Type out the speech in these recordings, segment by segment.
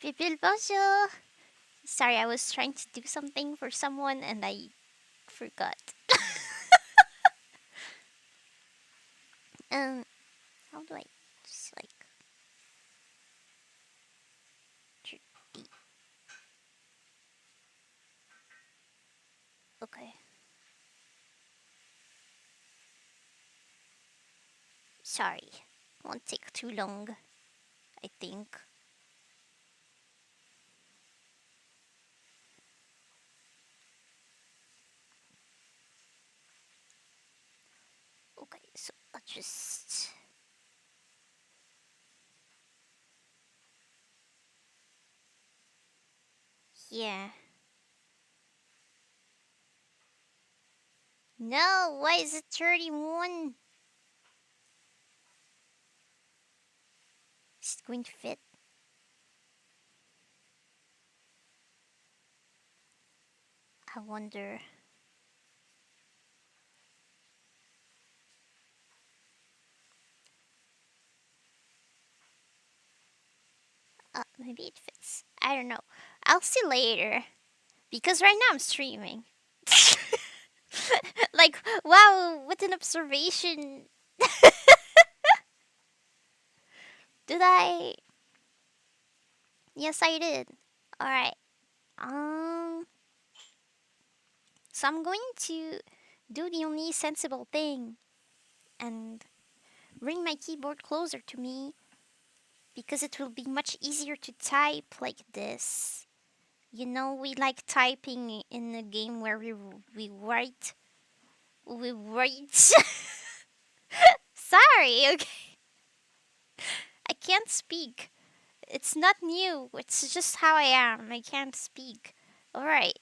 People, bonjour. Sorry, I was trying to do something for someone and I forgot. How do I just like okay. Sorry. Won't take too long, I think. Okay, so I'll just yeah. No, why is it 31? Is it going to fit? I wonder. Maybe it fits. I don't know. I'll see later. Because right now I'm streaming. Like, wow, what an observation. Did I? Yes, I did. Alright. Um, so I'm going to do the only sensible thing and bring my keyboard closer to me because it will be much easier to type like this. You know, we like typing in a game where we write. We write. Sorry, okay. I can't speak. It's not new. It's just how I am. I can't speak. Alright.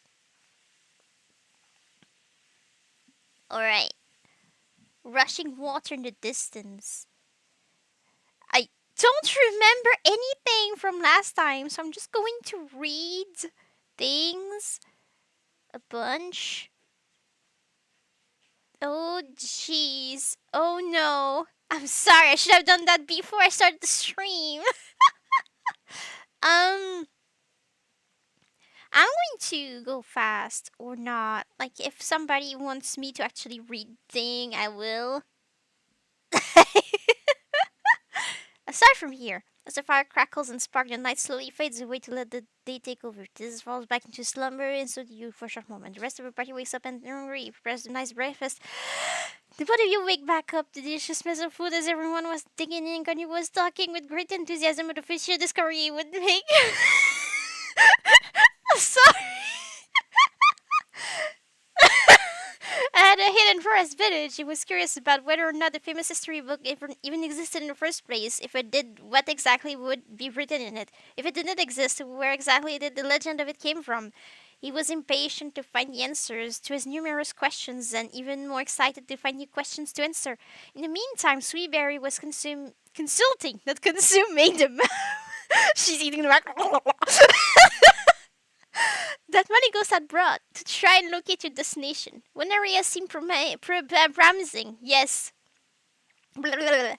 Alright. Rushing water in the distance. I don't remember anything from last time, so I'm just going to read things a bunch. Oh, jeez. Oh, no. I'm sorry. I should have done that before I started the stream. um, I'm going to go fast or not. Like, if somebody wants me to actually read thing, I will. Aside from here, as the fire crackles and sparks, the night slowly fades away to let the day take over. This falls back into slumber, and so do you for a short moment. The rest of the party wakes up and hungry, prepares a nice breakfast. The both of you wake back up to the delicious smell of food as everyone was digging in. Connie was talking with great enthusiasm of the fishy discovery he would make. Sorry. At a hidden forest village, he was curious about whether or not the famous history book even existed in the first place. If it did, what exactly would be written in it? If it did not exist, where exactly did the legend of it came from? He was impatient to find the answers to his numerous questions and even more excited to find new questions to answer. In the meantime, Sweetberry was consulting, not consuming them. She's eating the rock. That money goes had brought to try and locate your destination. One area seemed promising. Yes. Blah, blah, blah.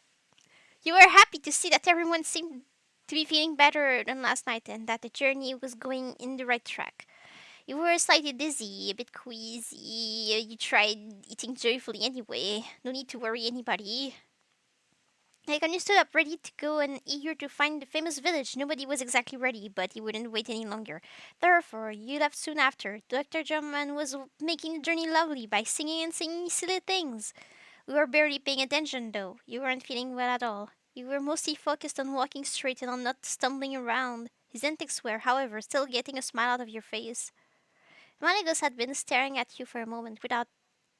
You were happy to see that everyone seemed to be feeling better than last night and that the journey was going in the right track. You were slightly dizzy, a bit queasy. You tried eating joyfully anyway. No need to worry anybody. Like, you stood up ready to go and eager to find the famous village. Nobody was exactly ready, but he wouldn't wait any longer. Therefore, you left soon after. Dr. Drummond was making the journey lovely by singing and singing silly things. We were barely paying attention, though. You weren't feeling well at all. You were mostly focused on walking straight and on not stumbling around. His antics were, however, still getting a smile out of your face. Malagos had been staring at you for a moment without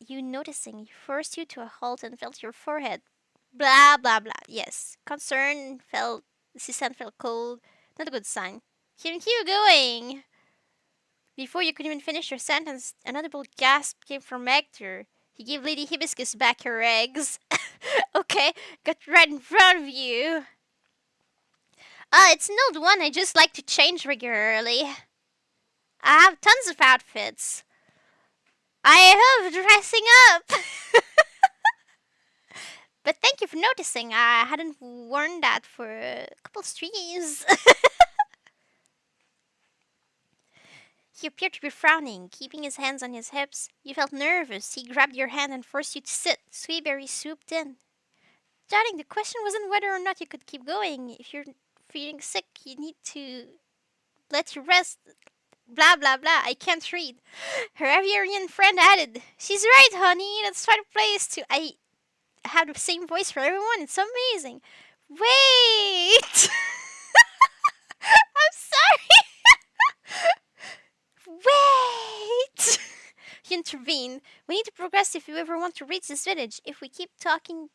you noticing. He forced you to a halt and felt your forehead. Blah, blah, blah. Yes. Concern felt. Susan felt cold. Not a good sign. Keep going. Before you could even finish your sentence, an audible gasp came from Hector. He gave Lady Hibiscus back her eggs. Okay, got right in front of you. It's an old one I just like to change regularly. I have tons of outfits. I love dressing up. But thank you for noticing. I hadn't worn that for a couple of streams. He appeared to be frowning, keeping his hands on his hips. You felt nervous. He grabbed your hand and forced you to sit. Sweetberry swooped in. Darling, the question wasn't whether or not you could keep going. If you're feeling sick, you need to let you rest. Blah, blah, blah. I can't read. Her Aviarian friend added, She's right, honey. Let's try to place to... I have the same voice for everyone. It's amazing. Wait! I'm sorry. Wait! He intervened. We need to progress if you ever want to reach this village. If we keep taking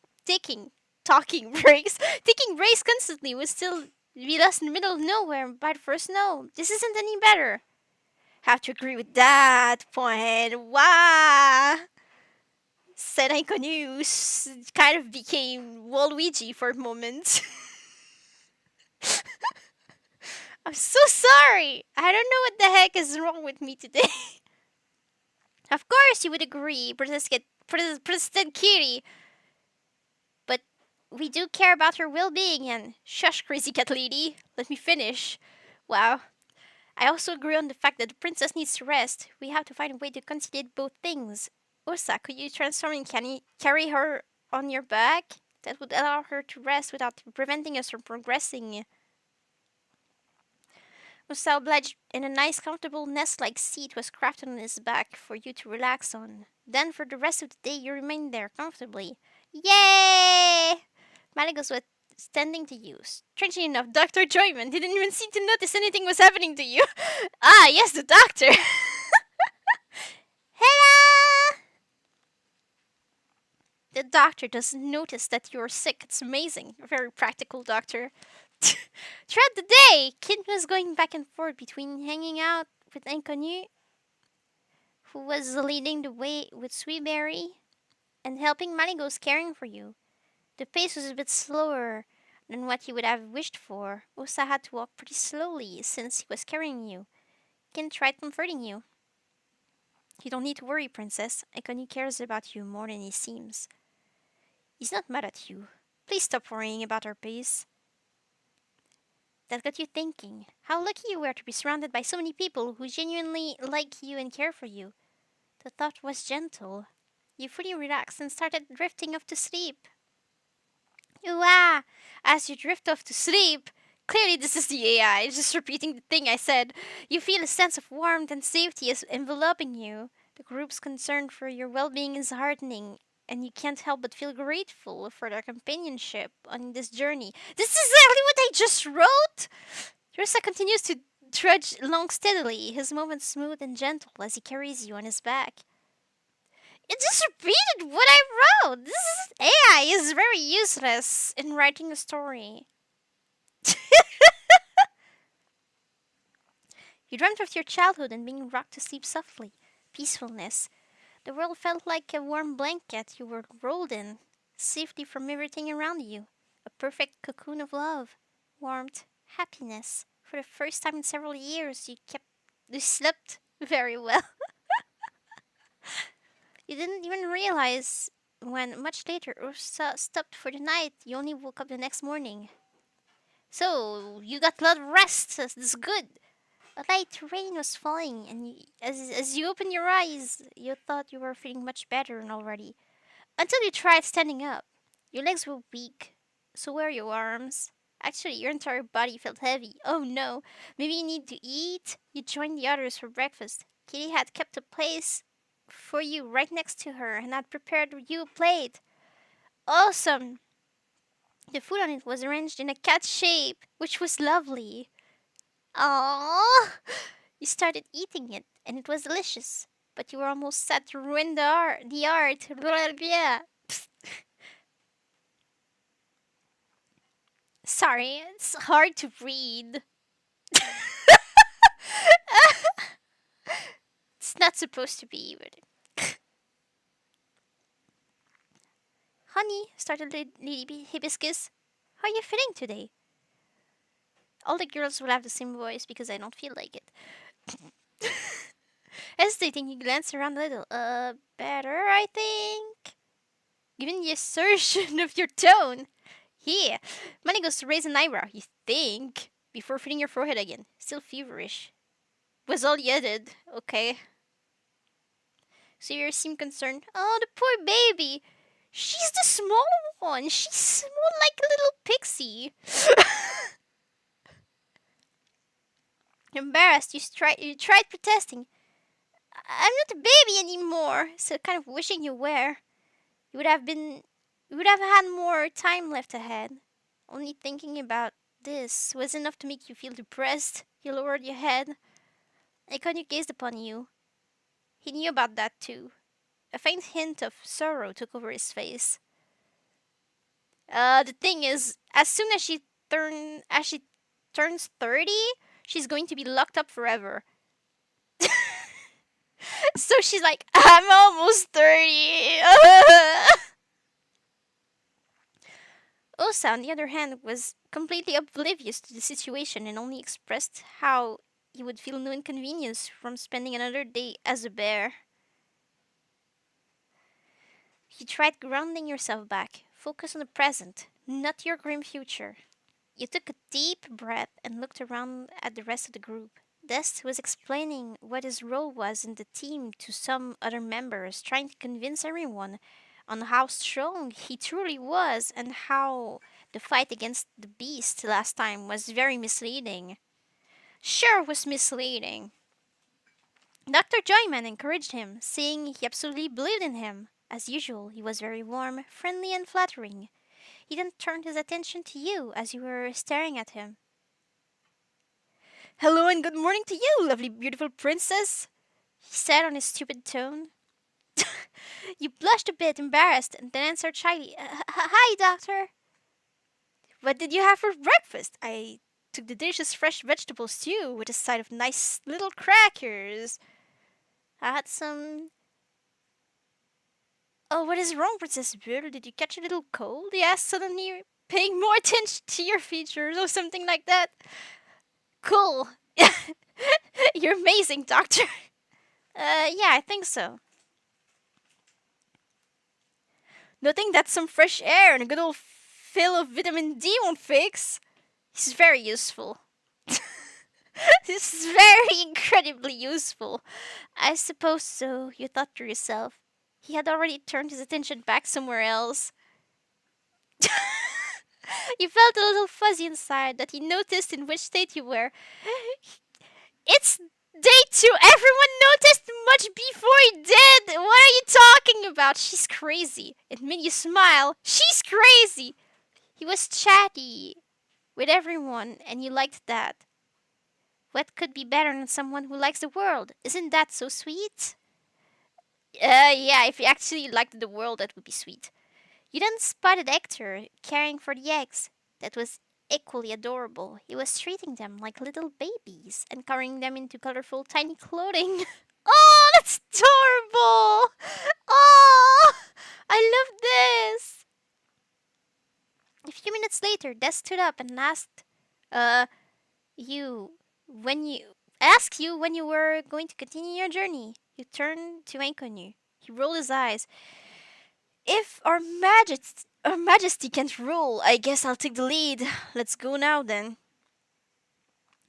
breaks constantly, we'll still be lost in the middle of nowhere by the first snow. This isn't any better. Have to agree with that point. Wow! Said Inconnu kind of became Waluigi for a moment. I'm so sorry. I don't know what the heck is wrong with me today. Of course you would agree, Protestant Kitty. But we do care about her well-being and... Shush, crazy cat lady. Let me finish. Wow. I also agree on the fact that the princess needs to rest. We have to find a way to conciliate both things. Osa, could you transform and carry her on your back? That would allow her to rest without preventing us from progressing. Osa obliged, and a nice comfortable nest-like seat was crafted on his back for you to relax on. Then for the rest of the day you remained there comfortably. Yay! Malagos was standing to you. Strangely enough, Dr. Joyman didn't even seem to notice anything was happening to you. Ah, yes, the doctor! Hello! The doctor doesn't notice that you're sick. It's amazing. A very practical doctor. Throughout the day, Kid was going back and forth between hanging out with Inconnu, who was leading the way with Sweetberry, and helping Maligos caring for you. The pace was a bit slower than what he would have wished for. Osa had to walk pretty slowly since he was carrying you. Kin tried comforting you. You don't need to worry, Princess. Inconnu cares about you more than he seems. He's not mad at you. Please stop worrying about our pace. That got you thinking. How lucky you were to be surrounded by so many people who genuinely like you and care for you. The thought was gentle. You fully relaxed and started drifting off to sleep. Ooh-ah! As you drift off to sleep, clearly this is the AI, just repeating the thing I said. You feel a sense of warmth and safety is enveloping you. The group's concern for your well-being is heartening, and you can't help but feel grateful for their companionship on this journey. This is exactly what I just wrote! Dressa continues to trudge along steadily, his movements smooth and gentle as he carries you on his back. You just repeated what I wrote! AI is very useless in writing a story. You dreamt of your childhood and being rocked to sleep softly. Peacefulness. The world felt like a warm blanket you were rolled in, safety from everything around you. A perfect cocoon of love, warmth, happiness. For the first time in several years, you slept very well. You didn't even realize when, much later, Ursa stopped for the night. You only woke up the next morning. So, you got a lot of rest. That's good. A light rain was falling, and as you opened your eyes, you thought you were feeling much better already. Until you tried standing up. Your legs were weak. So were your arms. Actually, your entire body felt heavy. Oh no, maybe you need to eat? You joined the others for breakfast. Kitty had kept a place for you right next to her and had prepared you a plate. Awesome! The food on it was arranged in a cat shape, which was lovely. Aww! You started eating it, and it was delicious. But you were almost set to ruin the art. Blah, blah. Sorry, it's hard to read. It's not supposed to be, but... Honey, started Lady Hibiscus, how are you feeling today? All the girls will have the same voice because I don't feel like it. Hesitating, you glance around a little. Better, I think. Given the assertion of your tone. Here, Money goes to raise an eyebrow. You think? Before feeling your forehead again. Still feverish. Was all you did. Okay. So you seem concerned. Oh, the poor baby. She's the small one. She's small like a little pixie. Embarrassed, you tried protesting. I'm not a baby anymore. So kind of wishing you were. You would have been you would have had more time left ahead. Only thinking about this was enough to make you feel depressed. You lowered your head. Iconu gazed upon you. He knew about that too. A faint hint of sorrow took over his face. The thing is, as she turns 30, she's going to be locked up forever. So she's like, I'm almost 30. Osa, on the other hand, was completely oblivious to the situation and only expressed how he would feel no inconvenience from spending another day as a bear. You tried grounding yourself back. Focus on the present, not your grim future. You took a deep breath and looked around at the rest of the group. Dest was explaining what his role was in the team to some other members, trying to convince everyone on how strong he truly was and how the fight against the beast last time was very misleading. Sure was misleading. Dr. Joyman encouraged him, saying he absolutely believed in him. As usual, he was very warm, friendly, and flattering. He then turned his attention to you as you were staring at him. Hello and good morning to you, lovely, beautiful princess, he said on his stupid tone. You blushed a bit, embarrassed, and then answered shyly, Hi, doctor. What did you have for breakfast? I took the delicious fresh vegetable stew with a side of nice little crackers. I had some. Oh, what is wrong, Princess Bird? Did you catch a little cold? He asked, suddenly paying more attention to your features or something like that. Cool. You're amazing, doctor. Yeah, I think so. Nothing that some fresh air and a good old fill of vitamin D won't fix. This is very useful. This is very incredibly useful. I suppose so, you thought to yourself. He had already turned his attention back somewhere else. You felt a little fuzzy inside that he noticed in which state you were. It's day 2. Everyone noticed much before he did. What are you talking about? She's crazy. It made you smile. She's crazy. He was chatty with everyone, and you liked that. What could be better than someone who likes the world? Isn't that so sweet? Yeah, if you actually liked the world, that would be sweet. You then spotted Hector caring for the eggs. That was equally adorable. He was treating them like little babies and covering them into colorful tiny clothing. Oh, that's adorable! Oh, I love this! A few minutes later, Des stood up and asked, you, when you, asked you when you were going to continue your journey. You turned to Ankonu. He rolled his eyes. If our Majesty can't rule, I guess I'll take the lead. Let's go now then.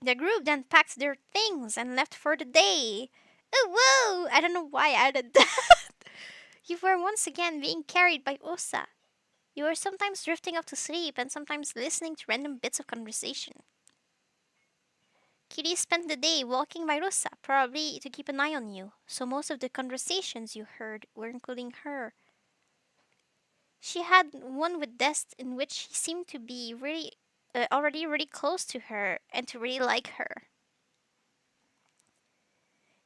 The group then packed their things and left for the day. Oh, whoa! I don't know why I added that. You were once again being carried by Osa. You were sometimes drifting off to sleep and sometimes listening to random bits of conversation. Kitty spent the day walking by Rosa, probably to keep an eye on you, so most of the conversations you heard were including her. She had one with Dest in which he seemed to be already really close to her and to really like her.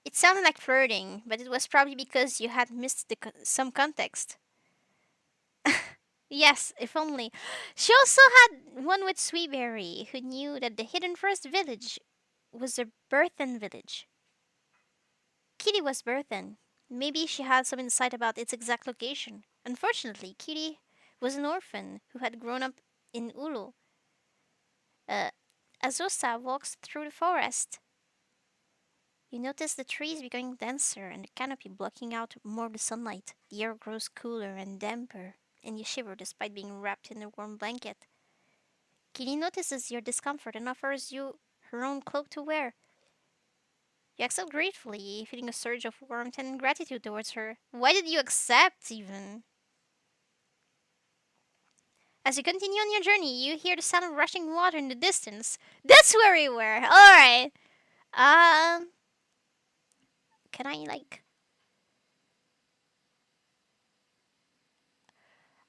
It sounded like flirting, but it was probably because you had missed some context. Yes, if only. She also had one with Sweetberry, who knew that the Hidden Forest village was a Burthen village. Kitty was Burthen. Maybe she had some insight about its exact location. Unfortunately, Kitty was an orphan who had grown up in Ulu. As Osa walks through the forest, you notice the trees becoming denser and the canopy blocking out more of the sunlight. The air grows cooler and damper, and you shiver despite being wrapped in a warm blanket. Kitty notices your discomfort and offers you her own cloak to wear. You accept gratefully, feeling a surge of warmth and gratitude towards her. Why did you accept, even? As you continue on your journey, you hear the sound of rushing water in the distance. That's where we were. Alright. Um, can I, like...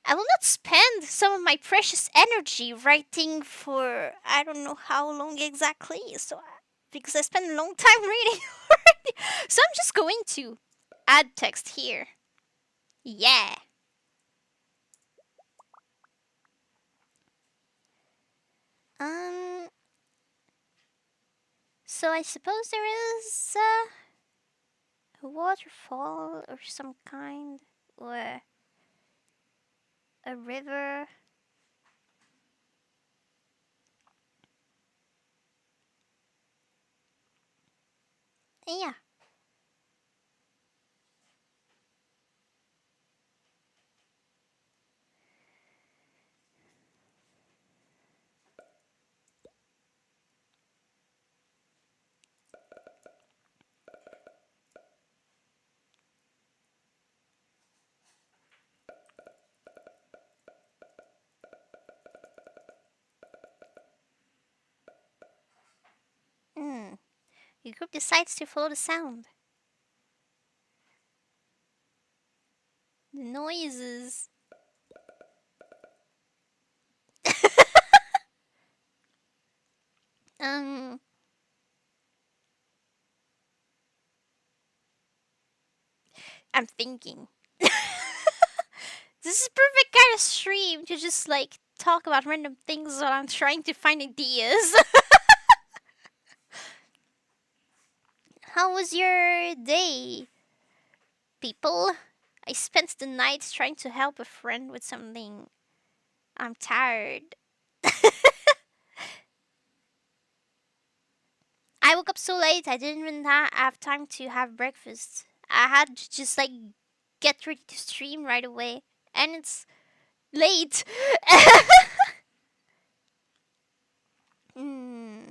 I will not spend some of my precious energy writing for I don't know how long exactly. Because I spent a long time reading already. So I'm just going to add text here. Yeah. Um. So I suppose there is a waterfall or some kind, or a river. Yeah. Hmm. Your group decides to follow the sound. The noises. um. I'm thinking. This is perfect kind of stream to just like talk about random things while I'm trying to find ideas. How was your day, people? I spent the night trying to help a friend with something. I'm tired. I woke up so late I didn't even have time to have breakfast. I had to just like get ready to stream right away. And it's late. Hmm.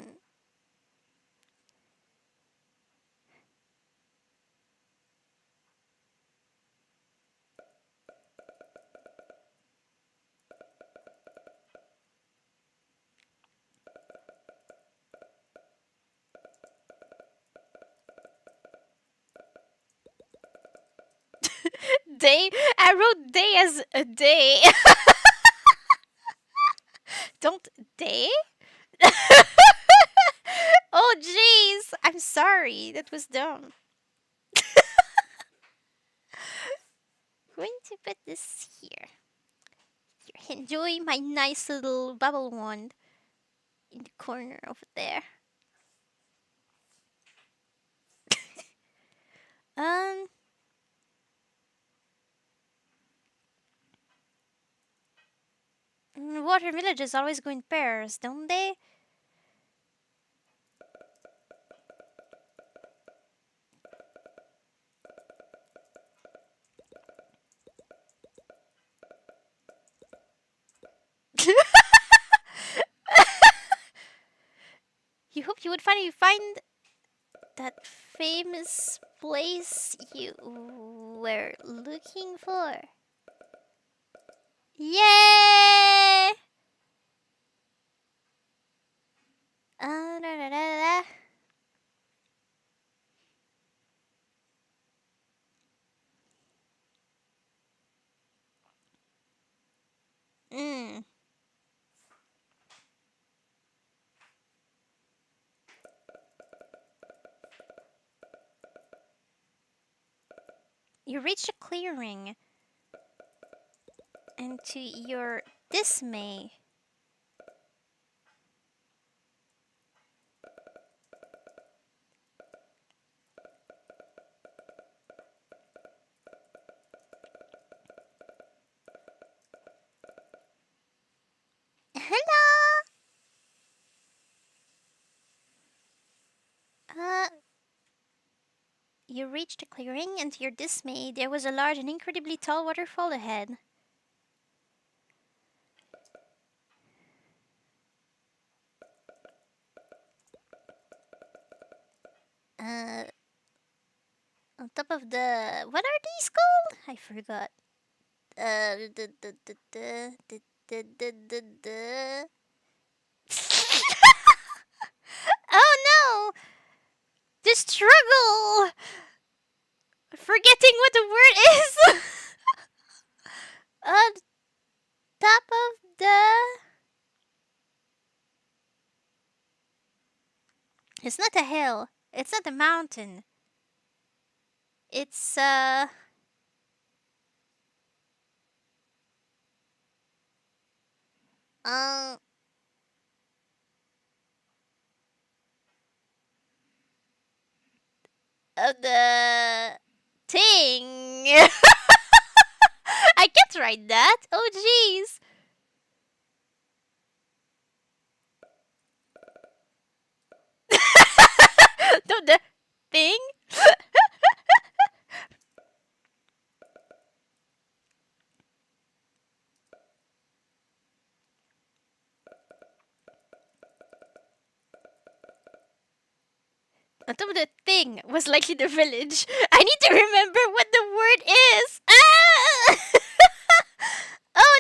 Day? I wrote day as a day. Don't day? Oh, jeez. I'm sorry. That was dumb. Going to put this here. Here. Enjoy my nice little bubble wand in the corner over there. Um, water villages always go in pairs, don't they? You hoped you would finally find that famous place you were looking for. Yay! Da, da, da, da. Mm. You reached a clearing, and to your dismay, hello. Uh, you reached a clearing, and to your dismay, there was a large and incredibly tall waterfall ahead. Uh, on top of the, what are these called? I forgot. The the the the the the. Oh no! The struggle. Forgetting what the word is. On top of the. It's not a hill. It's not a mountain. It's uh the thing. I can't write that. Oh jeez. No, the thing. On top of the thing was likely the village. I need to remember what the word is. Ah! Oh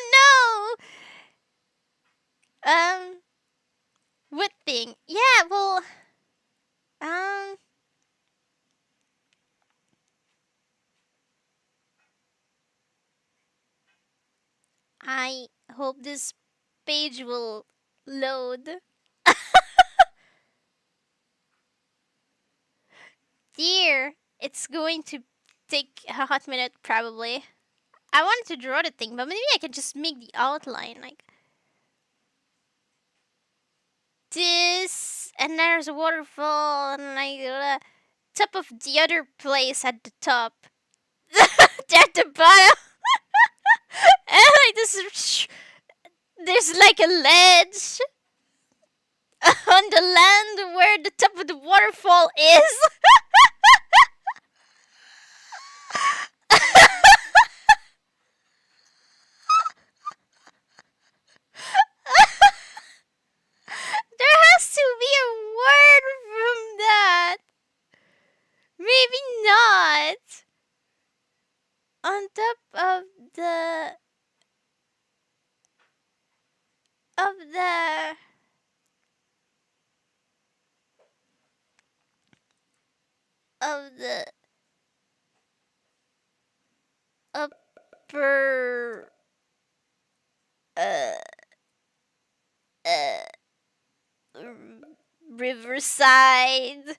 no. What thing? Yeah, well, um, I hope this page will load. Dear, it's going to take a hot minute probably. I wanted to draw the thing, but maybe I can just make the outline like this, and there's a waterfall, and like top of the other place at the top, at the bottom, and like this, there's like a ledge on the land where the top of the waterfall is. There has to be a word from that. Maybe not. On top of the of the upper uh uh riverside.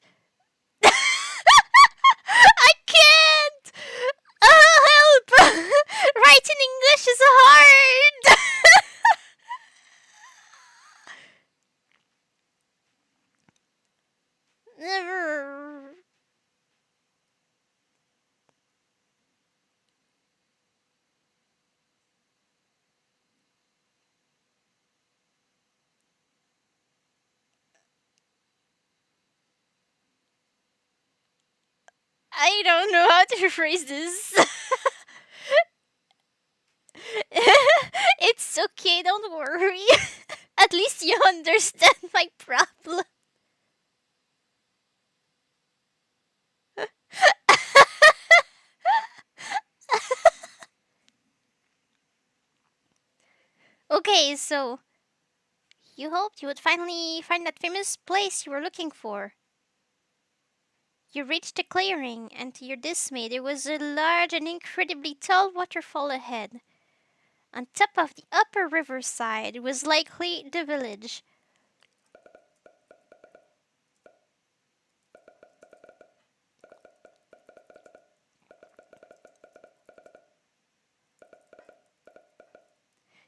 I can't. Oh help! Writing English is hard. Never. I don't know how to phrase this. It's okay, don't worry. At least you understand my problem. Okay, so you hoped you would finally find that famous place you were looking for. You reached the clearing, and to your dismay, there was a large and incredibly tall waterfall ahead. On top of the upper riverside was likely the village.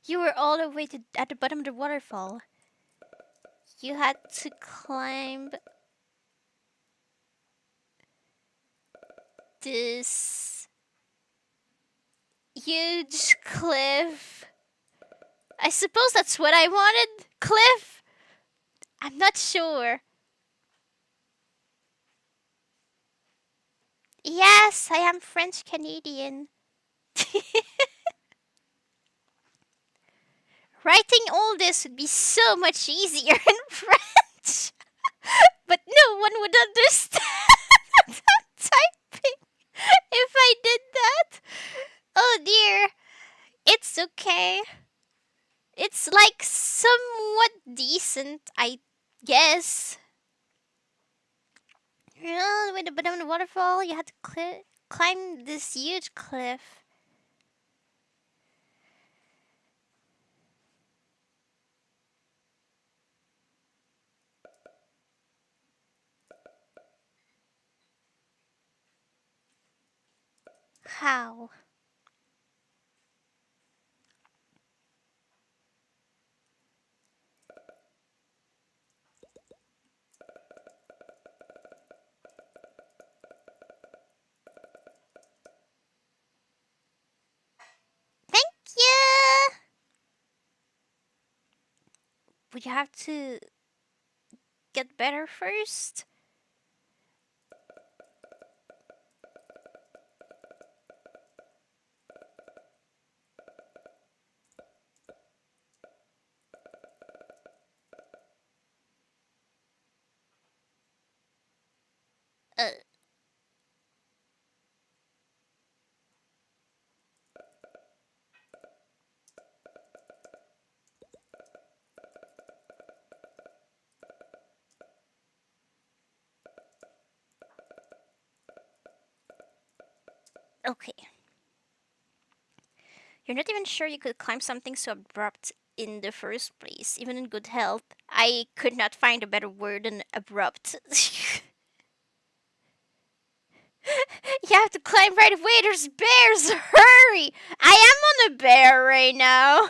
You were all the way at the bottom of the waterfall. You had to climb this huge cliff. I suppose that's what I wanted. Cliff? I'm not sure. Yes, I am French Canadian. Writing all this would be so much easier in French. But no one would understand. try. It's like somewhat decent, I guess. With a bit of a waterfall, you had to climb this huge cliff. How? Thank you! Would you have to get better first? Uh, okay. You're not even sure you could climb something so abrupt in the first place, even in good health. I could not find a better word than abrupt. You have to climb right away. There's bears. Hurry! I am on a bear right now.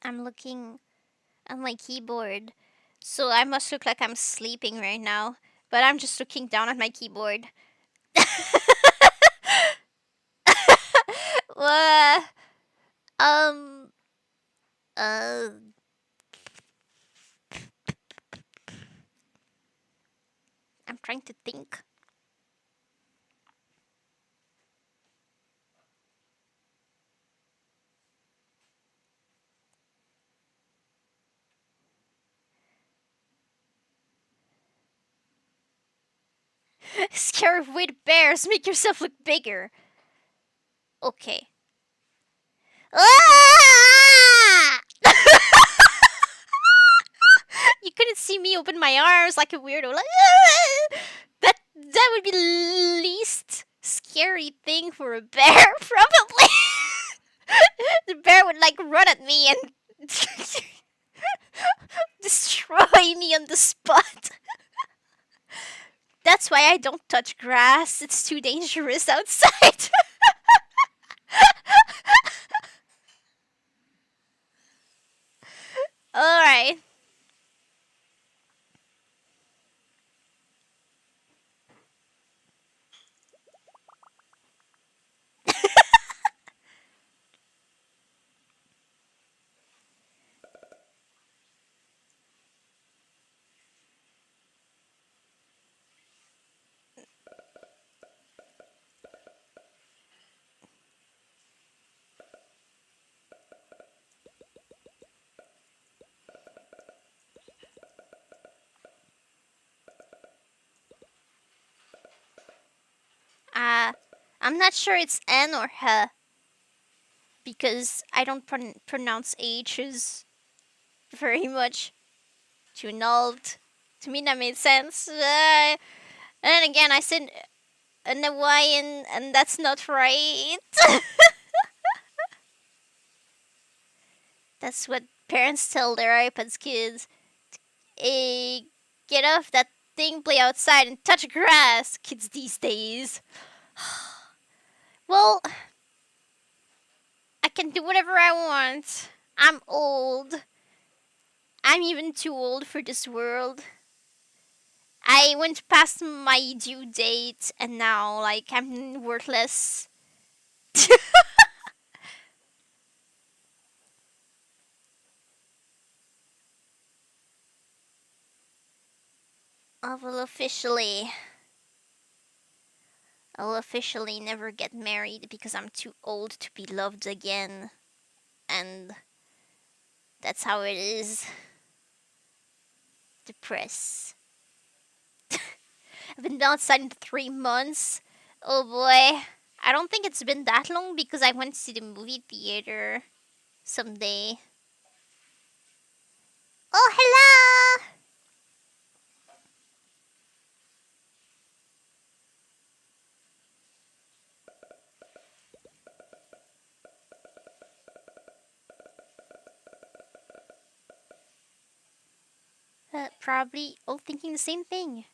I'm looking on my keyboard, so I must look like I'm sleeping right now. But I'm just looking down at my keyboard. uh, um, uh, I'm trying to think. Scare away the bears. Make yourself look bigger. Okay. Ah! You couldn't see me open my arms like a weirdo. Like, that would be the least scary thing for a bear, probably. The bear would like run at me and destroy me on the spot. That's why I don't touch grass. It's too dangerous outside. All right. Uh, I'm not sure it's N or H because I don't pronounce H's very much. To nulled. To me, that made sense. And then again, I said an Hawaiian, and that's not right. That's what parents tell their iPads kids. Eh, get off that thing, play outside, and touch grass, kids these days. Well, I can do whatever I want. I'm old. I'm even too old for this world. I went past my due date, and now, like, I'm worthless. Oh, well, officially. I'll officially never get married because I'm too old to be loved again. And that's how it is. Depressed. I've been outside in 3 months. Oh boy. I don't think it's been that long because I went to the movie theater someday. Oh, hello! Probably all thinking the same thing.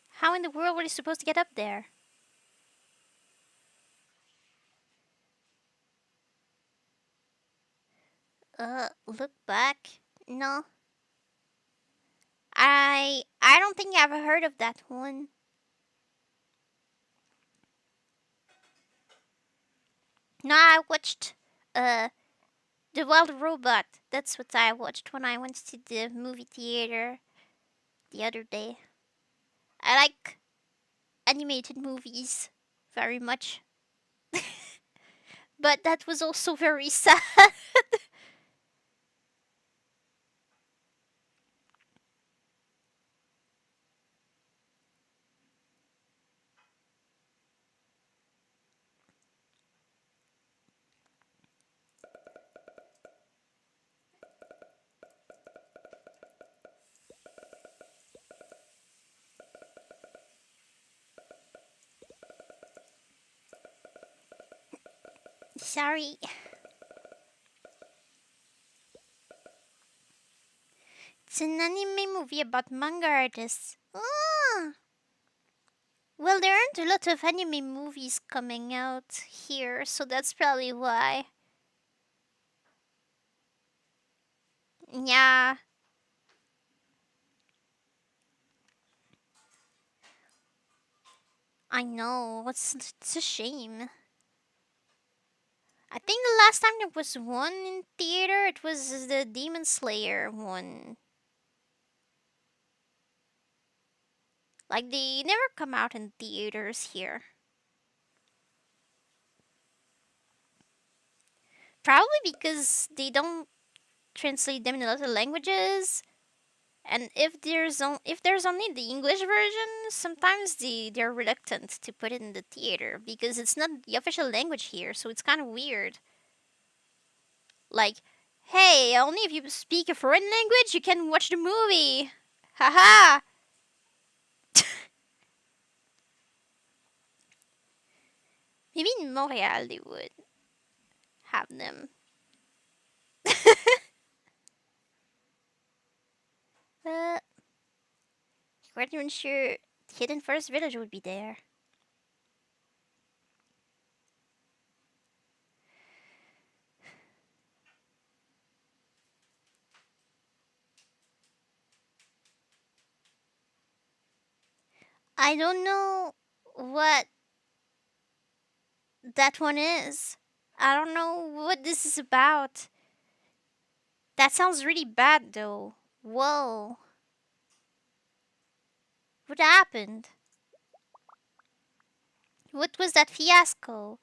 How in the world were you supposed to get up there? Look back. No, I don't think I've heard of that one. No, I watched The Wild Robot. That's what I watched when I went to the movie theater the other day. I like animated movies very much, but that was also very sad. Sorry. It's an anime movie about manga artists. Ah. Well, there aren't a lot of anime movies coming out here, so that's probably why. Yeah, I know. It's a shame. I think the last time there was one in theater, it was the Demon Slayer one. Like, they never come out in theaters here. Probably because they don't translate them in a lot of languages. And if there's only the English version, sometimes they're reluctant to put it in the theater because it's not the official language here, so it's kind of weird. Like, hey, only if you speak a foreign language you can watch the movie. Haha. Maybe in Montreal they would have them. But you weren't even sure Hidden Forest Village would be there. I don't know what that one is. I don't know what this is about. That sounds really bad though. Whoa. What happened? What was that fiasco?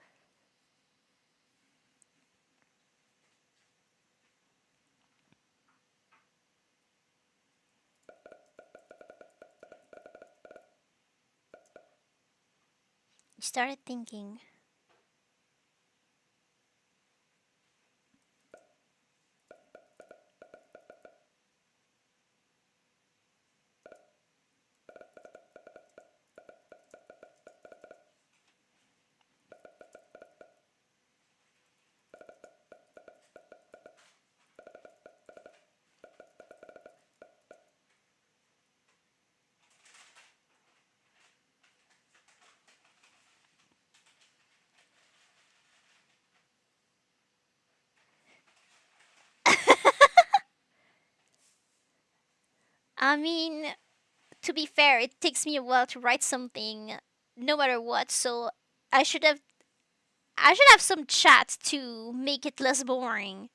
You started thinking. I mean, to be fair, it takes me a while to write something no matter what, so I should have I should have some chat to make it less boring.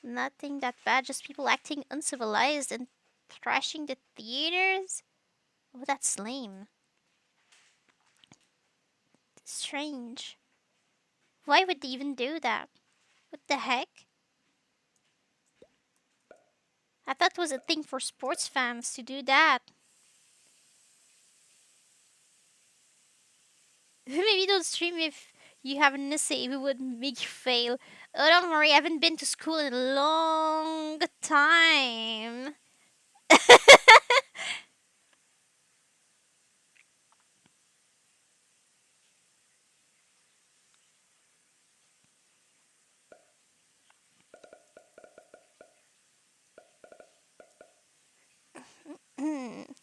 Nothing that bad, just people acting uncivilized and trashing the theaters. Oh, that's lame. Strange. Why would they even do that? What the heck? I thought it was a thing for sports fans to do that. Maybe don't stream if you have an essay who would make you fail. Oh, don't worry, I haven't been to school in a long time.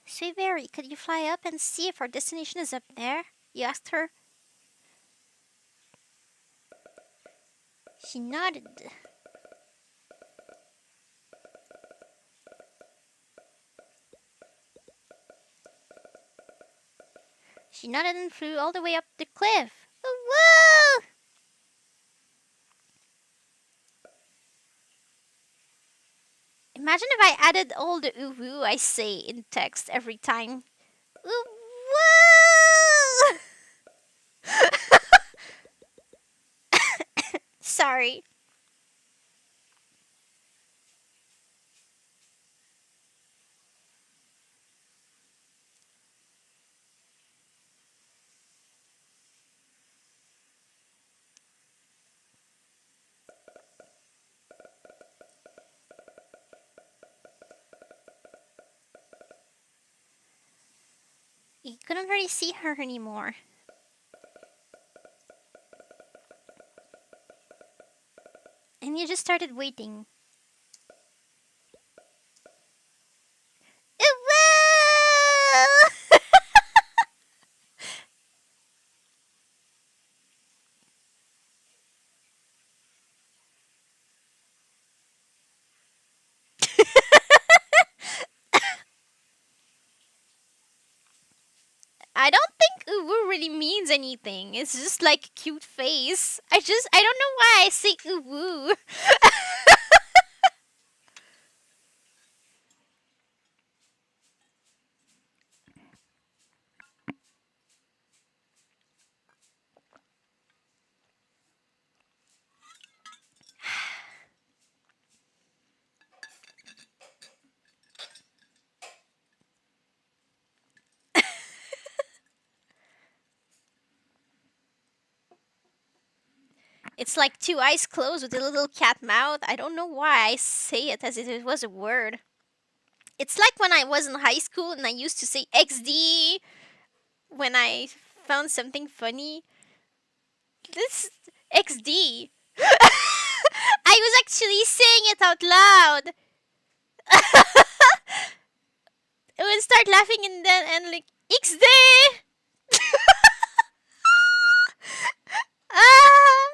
Sweetberry, could you fly up and see if our destination is up there? You asked her. She nodded. She nodded and flew all the way up the cliff. Whoa! Imagine if I added all the ooh I say in text every time. Ooh, whoa! Sorry. You couldn't really see her anymore. And you just started waiting. Whoa! I don't think uwu really means anything. It's just like a cute face. I don't know why I say uwu. It's like two eyes closed with a little cat mouth. I don't know why I say it as if it was a word. It's like when I was in high school and I used to say XD when I found something funny. This XD. I was actually saying it out loud. I would start laughing and like XD. Ah,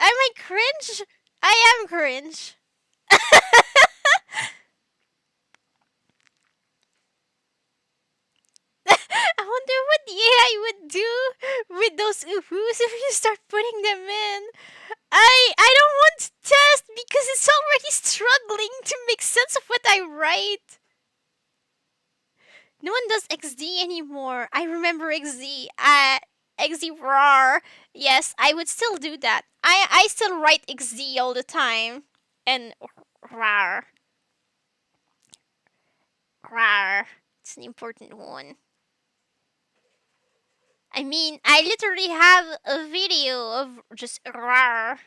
am I cringe? I am cringe. I wonder what the AI would do with those oohoos if you start putting them in. I don't want to test because it's already struggling to make sense of what I write. No one does XD anymore. I remember XD. XD rar. Yes, I would still do that. I still write XD all the time. And rar. Rar. It's an important one. I mean, I literally have a video of just rar.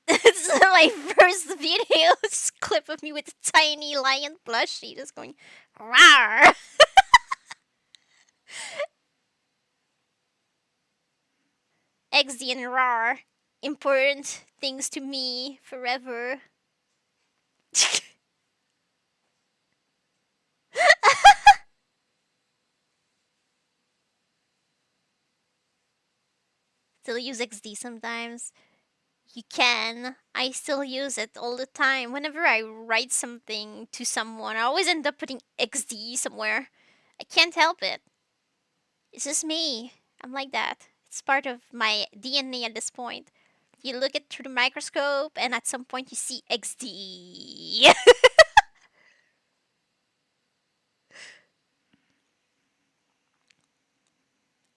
It's my first video. It's a clip of me with a tiny lion plushie just going rar. XD and rar. Important things to me forever. Still use XD sometimes. You can. I still use it all the time. Whenever I write something to someone, I always end up putting XD somewhere. I can't help it. It's just me. I'm like that. It's part of my DNA at this point. You look it through the microscope, and at some point you see XD.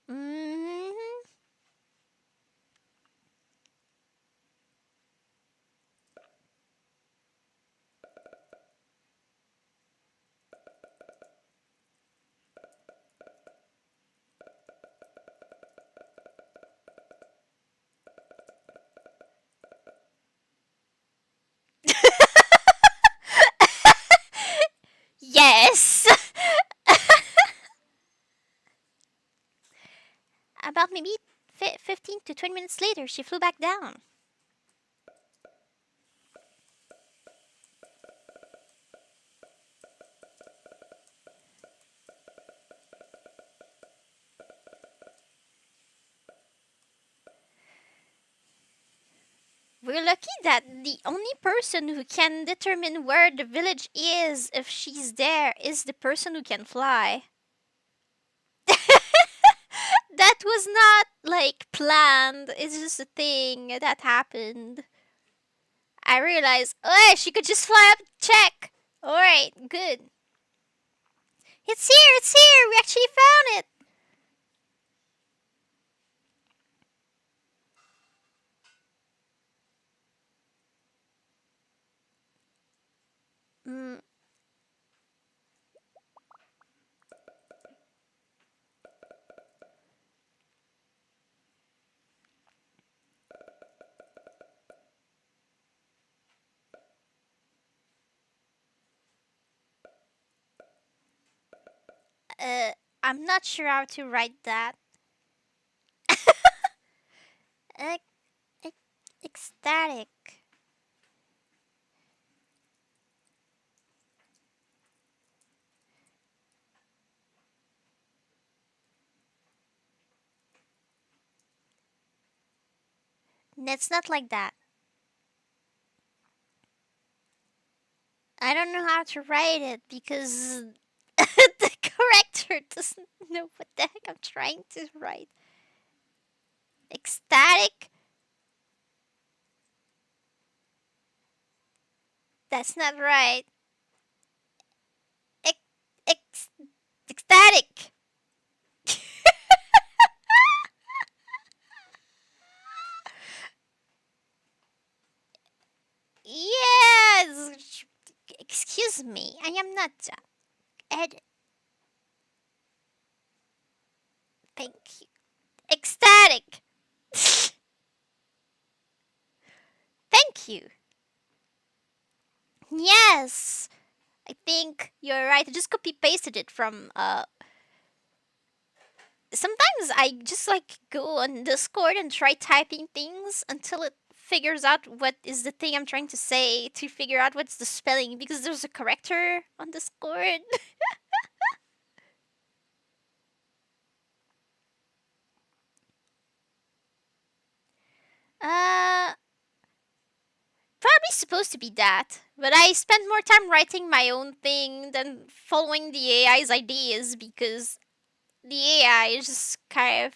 Mhm. Yes! About maybe 15 to 20 minutes later, she flew back down. We're lucky that the only person who can determine where the village is if she's there is the person who can fly. That was not like planned. It's just a thing that happened. I realized, oh, she could just fly up. Check. All right, good. It's here. It's here. We actually found it. Mm, uh, I'm not sure how to write that. Ec- ecstatic. It's not like that. I don't know how to write it because the corrector doesn't know what the heck I'm trying to write. Ecstatic? That's not right. Ec- ex- ecstatic. Yes. Excuse me. I am not Ed. Thank you. Ecstatic. Thank you. Yes. I think you're right. I just copy pasted it from sometimes I just like go on Discord and try typing things until it figures out what is the thing I'm trying to say to figure out what's the spelling because there's a corrector on Discord. uh Probably supposed to be that, but I spend more time writing my own thing than following the AI's ideas because the AI is just kind of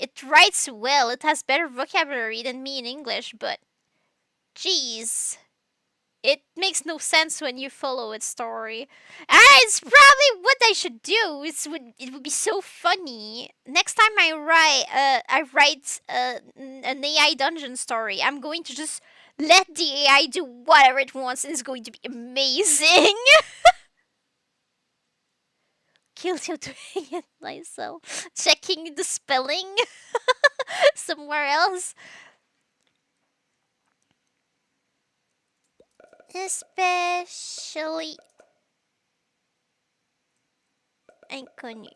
it writes well, it has better vocabulary than me in English, but geez, it makes no sense when you follow its story. Ah, it's probably what I should do. It would be so funny. Next time I write an AI dungeon story, I'm going to just let the AI do whatever it wants, and it's going to be amazing. Guilty of doing it myself, checking the spelling somewhere else, especially inconnu.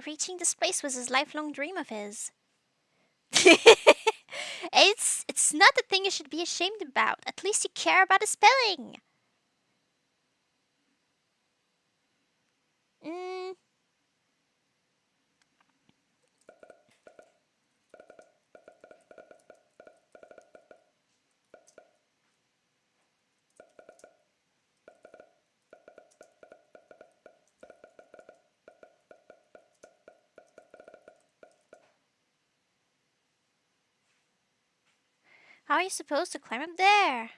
Reaching this place was his lifelong dream of his. It's not a thing you should be ashamed about. At least you care about the spelling. Mm. How are you supposed to climb up there?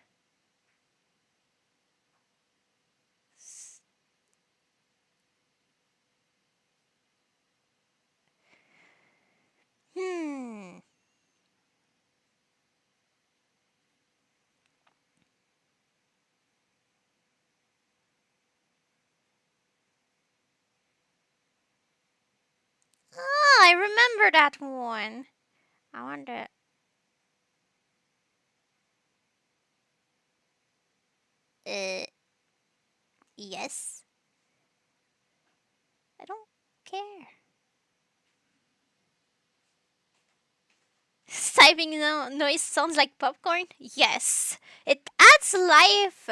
Hmm. Oh, I remember that one. I wonder. Uh, yes. I don't care. Typing noise sounds like popcorn? Yes. It adds life.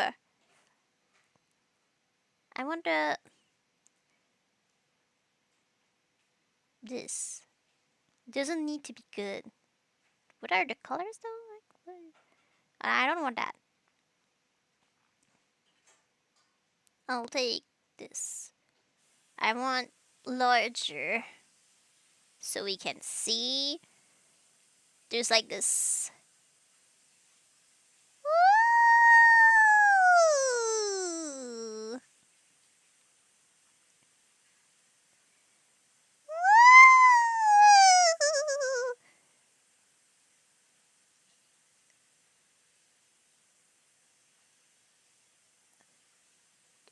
I wonder. This doesn't need to be good. What are the colors though? I don't want that. I'll take this. I want larger so we can see. There's like this. Woo! Woo!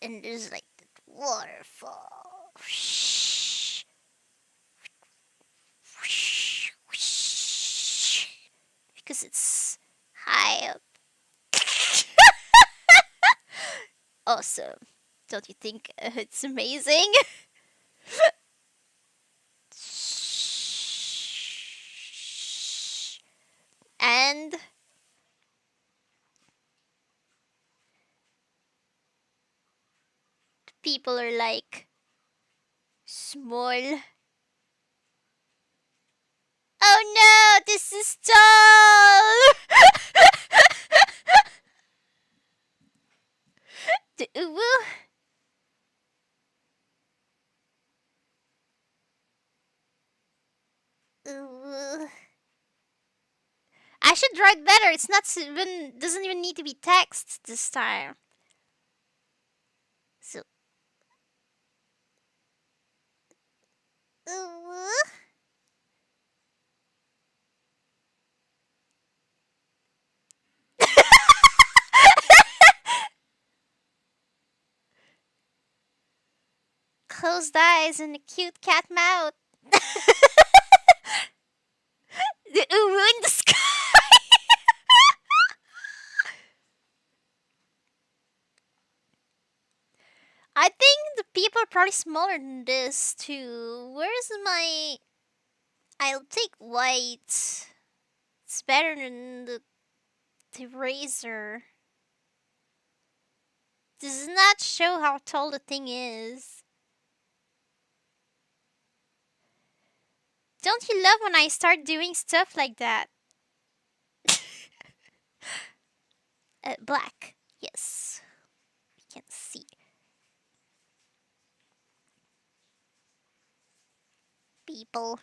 And there's like the waterfall. Whoosh. Whoosh. Whoosh. Because it's high up. Awesome. Don't you think it's amazing? And people are like small. Oh no, this is tall. The uwu. Uwu. I should write better. It's not even doesn't even need to be text this time. So uwu. Closed eyes and a cute cat mouth. The uwu in the sky. I think the people are probably smaller than this too. Where's my? I'll take white. It's better than the razor. Does not show how tall the thing is. Don't you love when I start doing stuff like that? Black. Yes. We can see. People.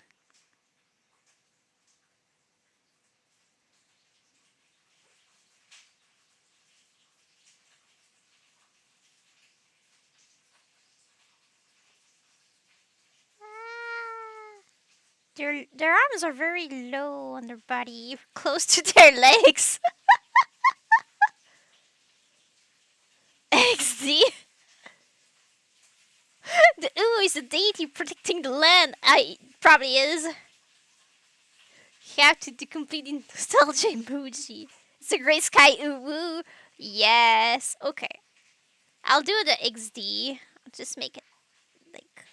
Ah. Their arms are very low on their body, close to their legs. XD. The Uwu is a deity protecting the land. I probably is. You have to do complete nostalgia emoji. It's a great sky Uwu. Yes. Okay. I'll do the XD. I'll just make it like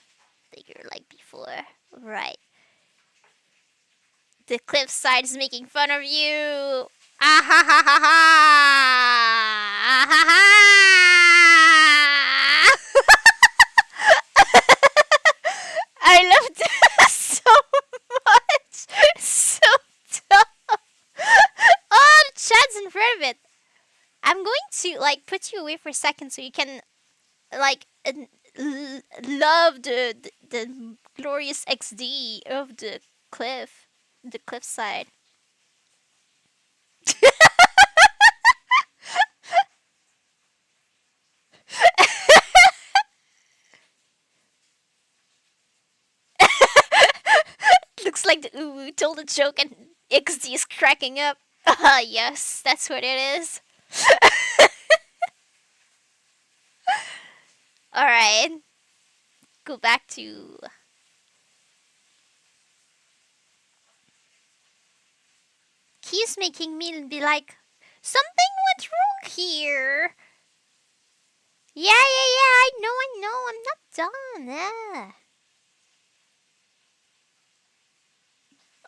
bigger like before. Right. The cliffside is making fun of you. Ah ha ha ha ha! Ah ha ha! I love this so much. So dumb. Oh, the chat's in front of it. I'm going to like put you away for a second so you can like love the glorious XD of the cliffside. Looks like the uwu told a joke and XD is cracking up. Ah, yes, that's what it is. Alright, go back to. He's making me be like, something went wrong here. Yeah, I know, I'm not done.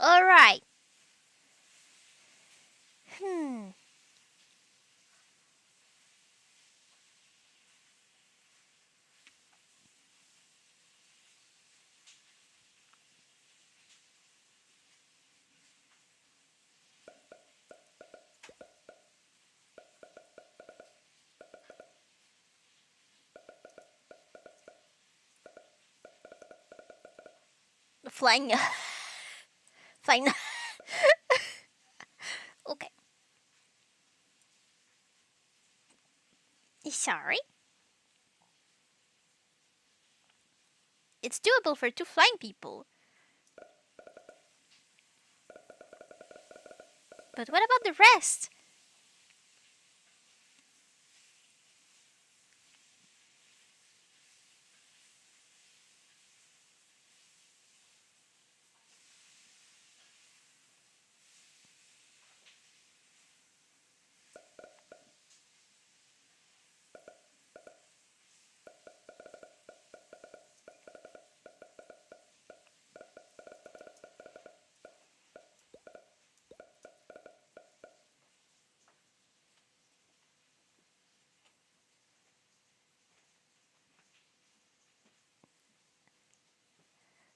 Alright. Hmm. Flying. Flying. Okay. Sorry. It's doable for two flying people. But what about the rest?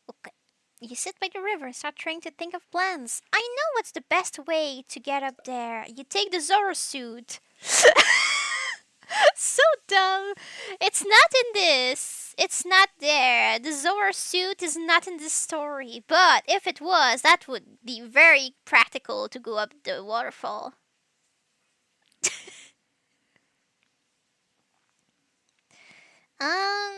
Okay. You sit by the river and start trying to think of plans. I know what's the best way to get up there. You take the Zoro suit. So dumb. It's not in this. It's not there. The Zoro suit is not in this story. But if it was, that would be very practical to go up the waterfall. Um.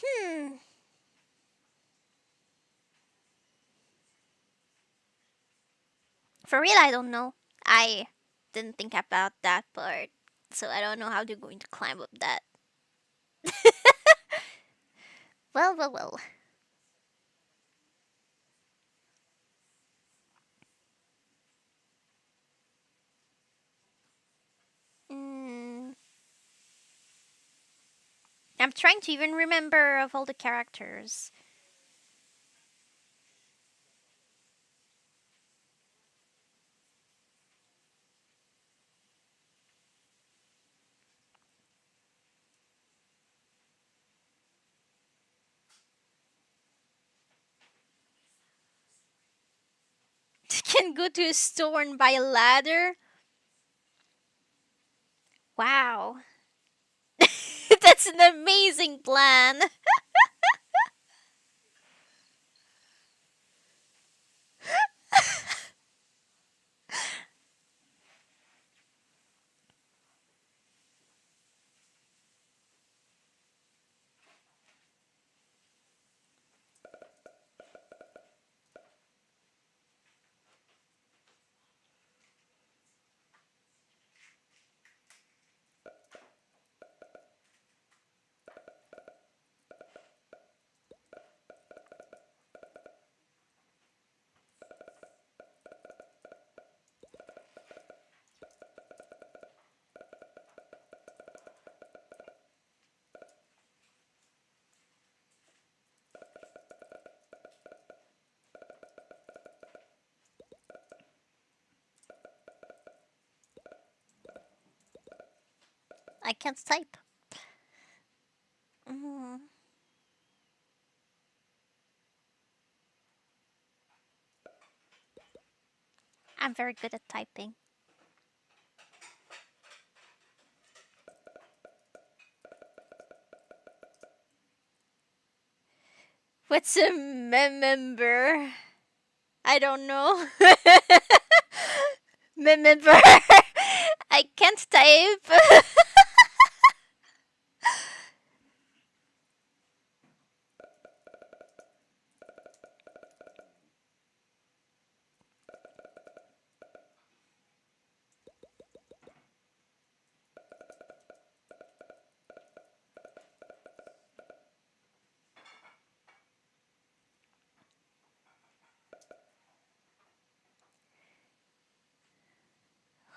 Hmm. For real, I don't know. I didn't think about that part, so I don't know how they're going to climb up that. Well. Mm, I'm trying to even remember of all the characters. Can go to a store and buy a ladder. Wow, that's an amazing plan. I can't type. Mm. I'm very good at typing. What's a member? I don't know. Member. I can't type.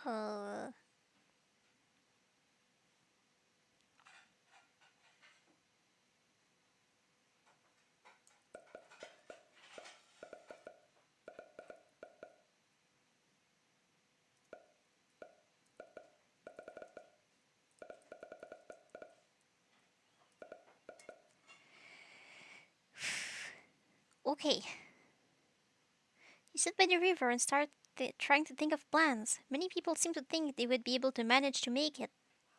Uh, okay. You sit by the river and start trying to think of plans. Many people seem to think they would be able to manage to make it.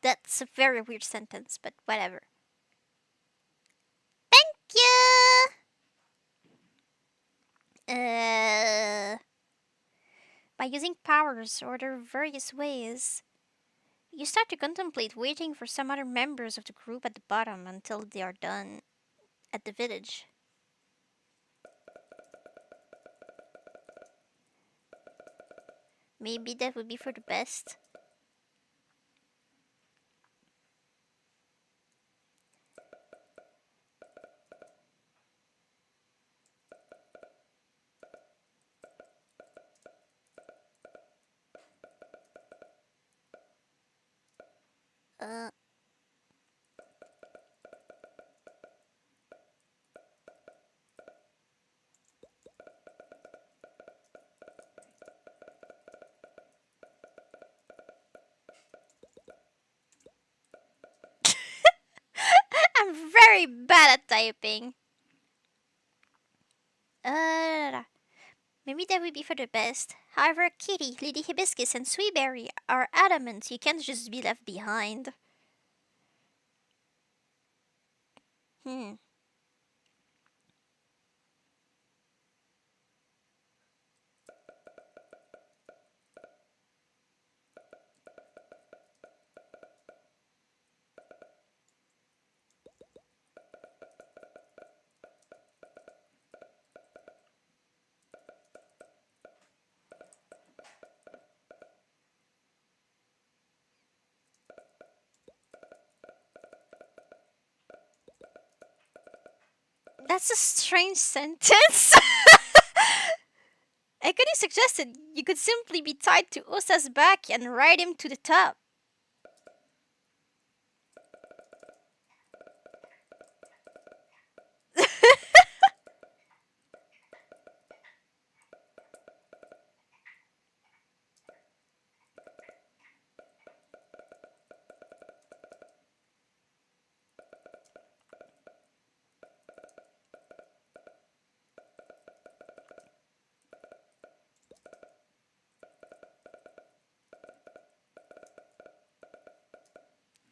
That's a very weird sentence, but whatever. Thank you! By using powers or their various ways, you start to contemplate waiting for some other members of the group at the bottom until they are done at the village. Maybe that would be for the best. Uh, I'm very bad at typing. Maybe that would be for the best. However, Kitty, Lady Hibiscus, and Sweetberry are adamant you can't just be left behind. Hmm. That's a strange sentence. I could have suggested you could simply be tied to Usa's back and ride him to the top.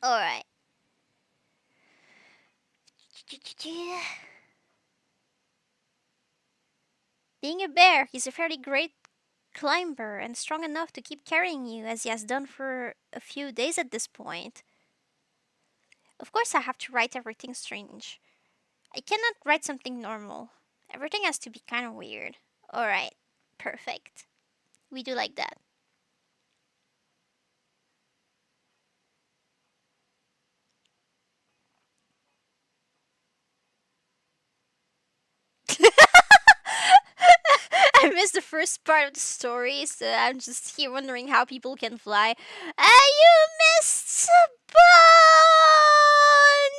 Alright. Being a bear, he's a fairly great climber and strong enough to keep carrying you as he has done for a few days at this point. Of course, I have to write everything strange. I cannot write something normal. Everything has to be kind of weird. Alright, perfect. We do like that. I missed the first part of the story, so I'm just here wondering how people can fly. You missed a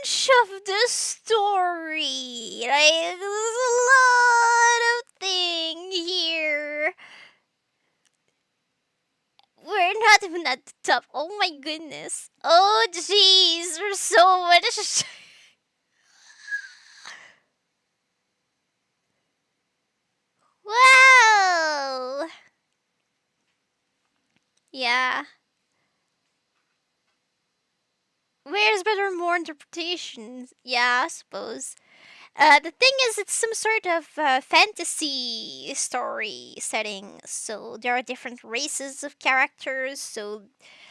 bunch of the story. Like, there's a lot of thing here. We're not even at the top. Oh my goodness. Oh jeez, there's so much. Wow. Yeah. Where's better more interpretations? Yeah, I suppose. The thing is, it's some sort of fantasy story setting, so there are different races of characters. So,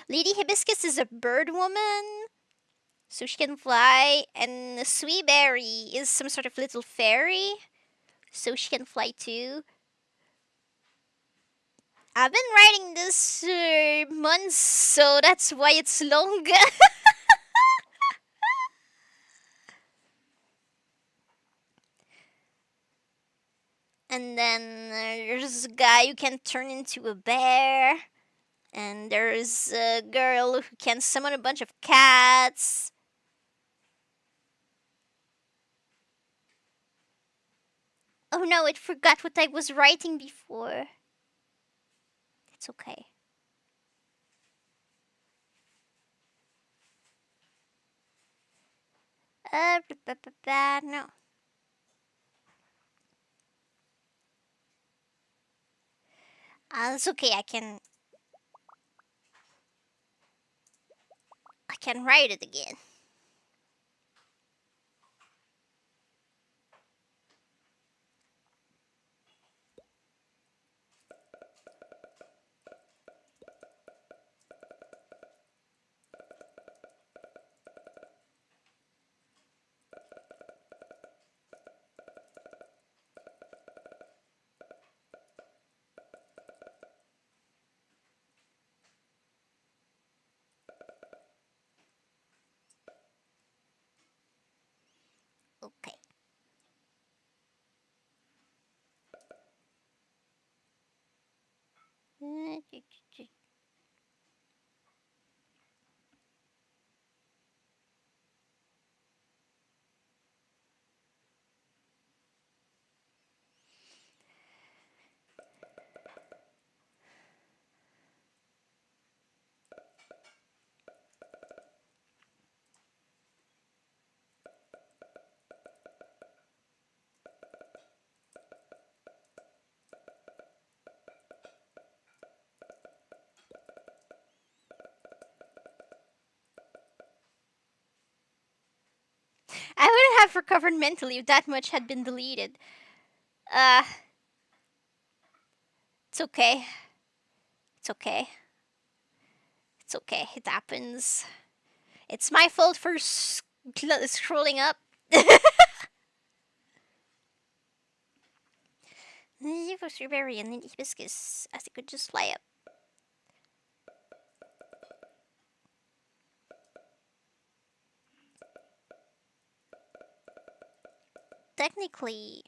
Lady Hibiscus is a bird woman, so she can fly, and Sweetberry is some sort of little fairy, so she can fly too. I've been writing this months, so that's why it's long. And then there's a guy who can turn into a bear. And there's a girl who can summon a bunch of cats. Oh no, I forgot what I was writing before. It's okay. No. It's okay. I can write it again. Okay. I wouldn't have recovered mentally if that much had been deleted. Uh, it's okay. It's okay. It's okay. It happens. It's my fault for scrolling up. You for strawberry and then hibiscus, as it could just fly up. Technically,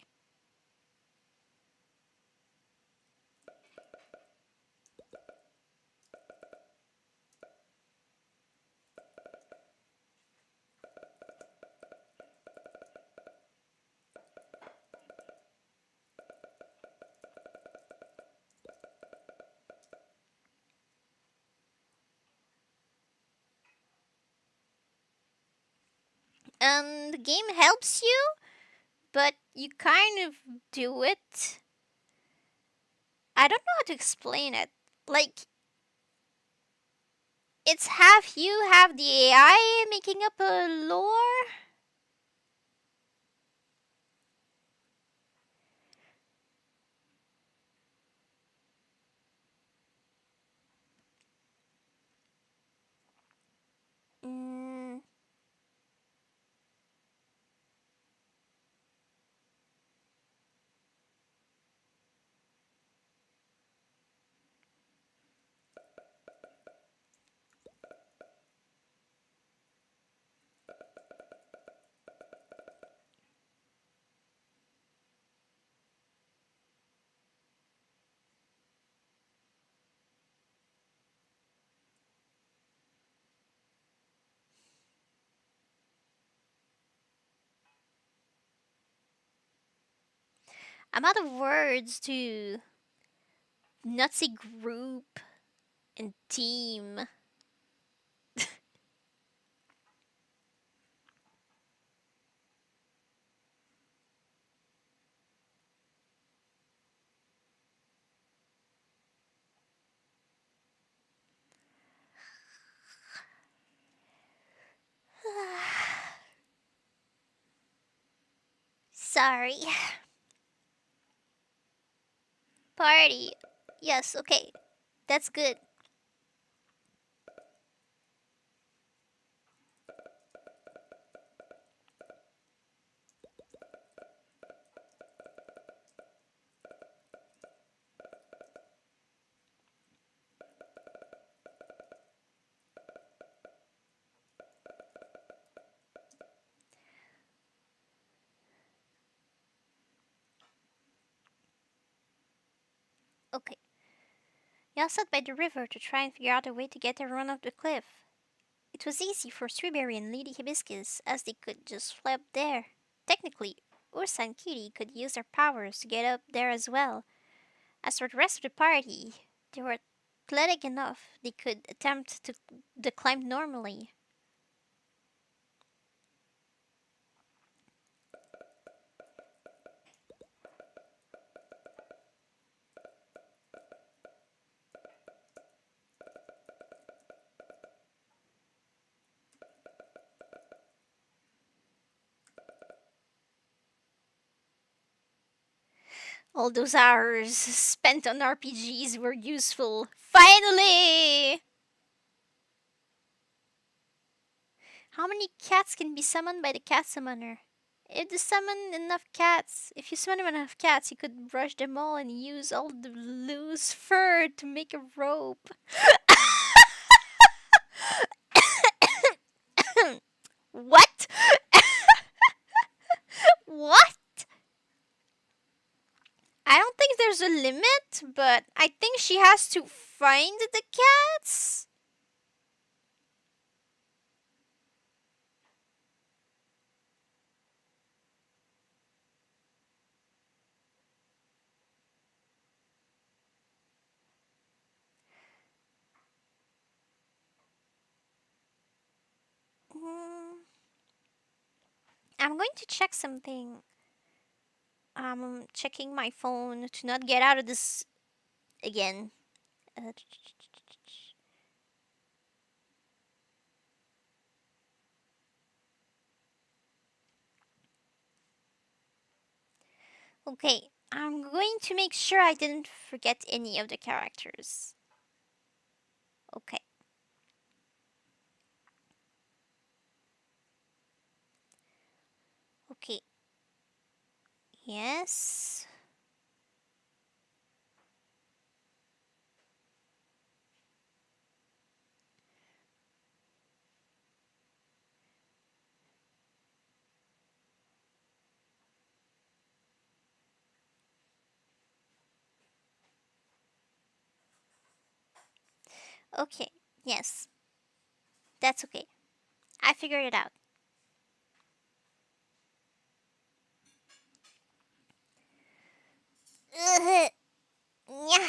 the game helps you, but you kind of do it. I don't know how to explain it. Like, it's half you, half the AI making up a lore. Mm, I'm out of words to not say group. And team. Sorry. Party. Yes, okay. That's good. Okay. Y'all sat by the river to try and figure out a way to get everyone off the cliff. It was easy for Strawberry and Lady Hibiscus, as they could just fly up there. Technically, Ursa and Kitty could use their powers to get up there as well. As for the rest of the party, they were athletic enough they could attempt to climb normally. All those hours spent on RPGs were useful. Finally! How many cats can be summoned by the cat summoner? If you summon enough cats, you could brush them all and use all the loose fur to make a rope. What? What? I don't think there's a limit, but I think she has to find the cats. Mm, I'm going to check something. I'm checking my phone to not get out of this again. Uh, okay, I'm going to make sure I didn't forget any of the characters. Okay, okay, yes. Okay, yes, that's okay. I figured it out. Ugh, yeah.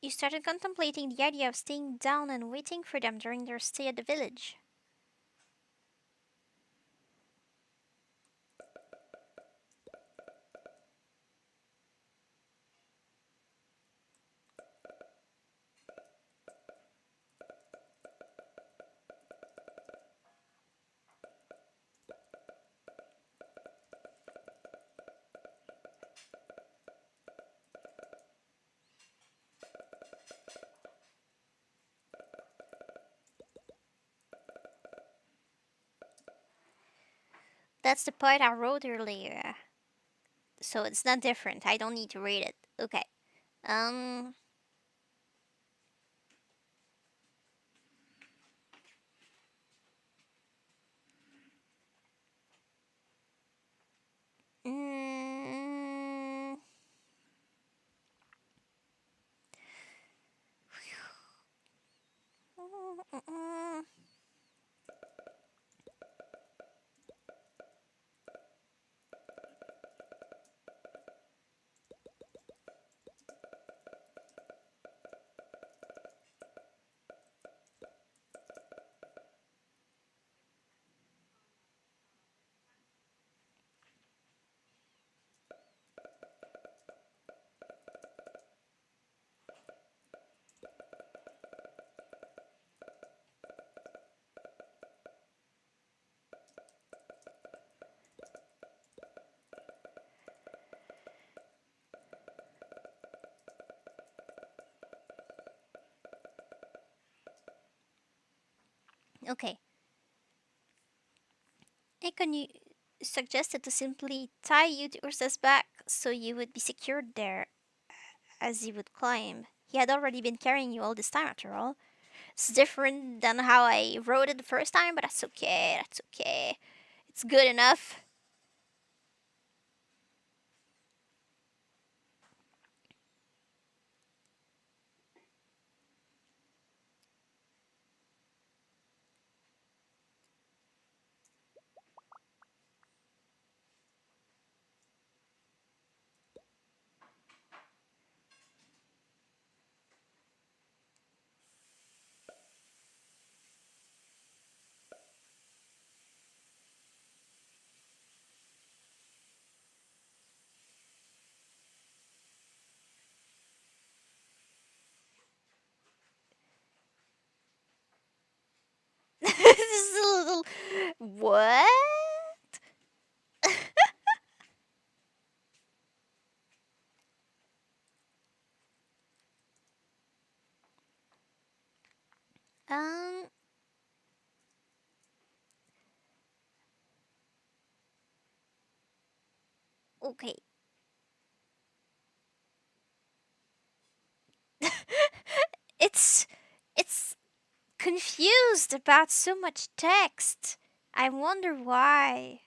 You started contemplating the idea of staying down and waiting for them during their stay at the village. That's the part I wrote earlier. So it's not different. I don't need to read it. Okay. Um Okay. Icon suggested to simply tie you to Ursa's back so you would be secured there as you would climb. He had already been carrying you all this time, after all. It's different than how I wrote it the first time, but that's okay. That's okay. It's good enough. This is a little. What? Um. Okay. it's it's confused about so much text. I wonder why.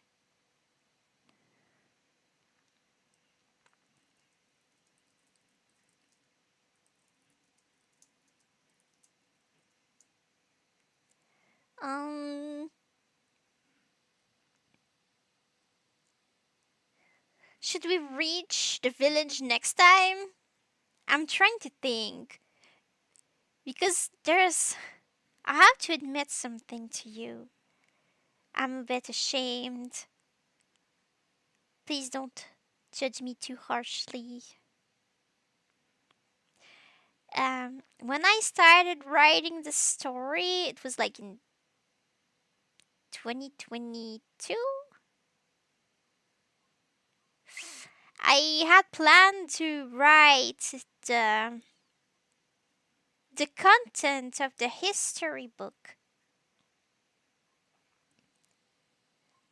Um. Should we reach the village next time? I'm trying to think because there's. I have to admit something to you. I'm a bit ashamed. Please don't judge me too harshly. When I started writing the story, it was like in 2022. I had planned to write the the content of the history book.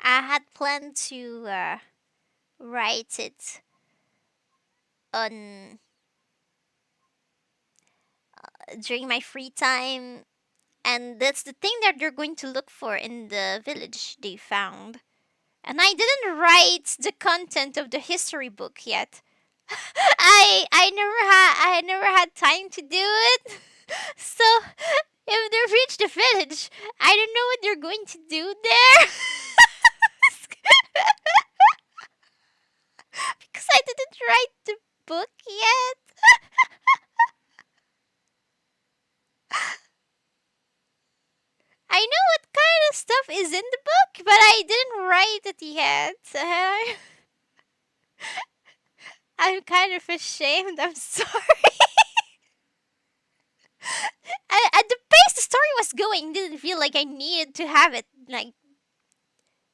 I had planned to write it on during my free time, and that's the thing that they're going to look for in the village they found. And I didn't write the content of the history book yet. I never had time to do it. So if they reach the village, I don't know what they're going to do there. Because I didn't write the book yet. I know what kind of stuff is in the book, but I didn't write it yet. I'm kind of ashamed. I'm sorry. At the pace the story was going, didn't feel like I needed to have it like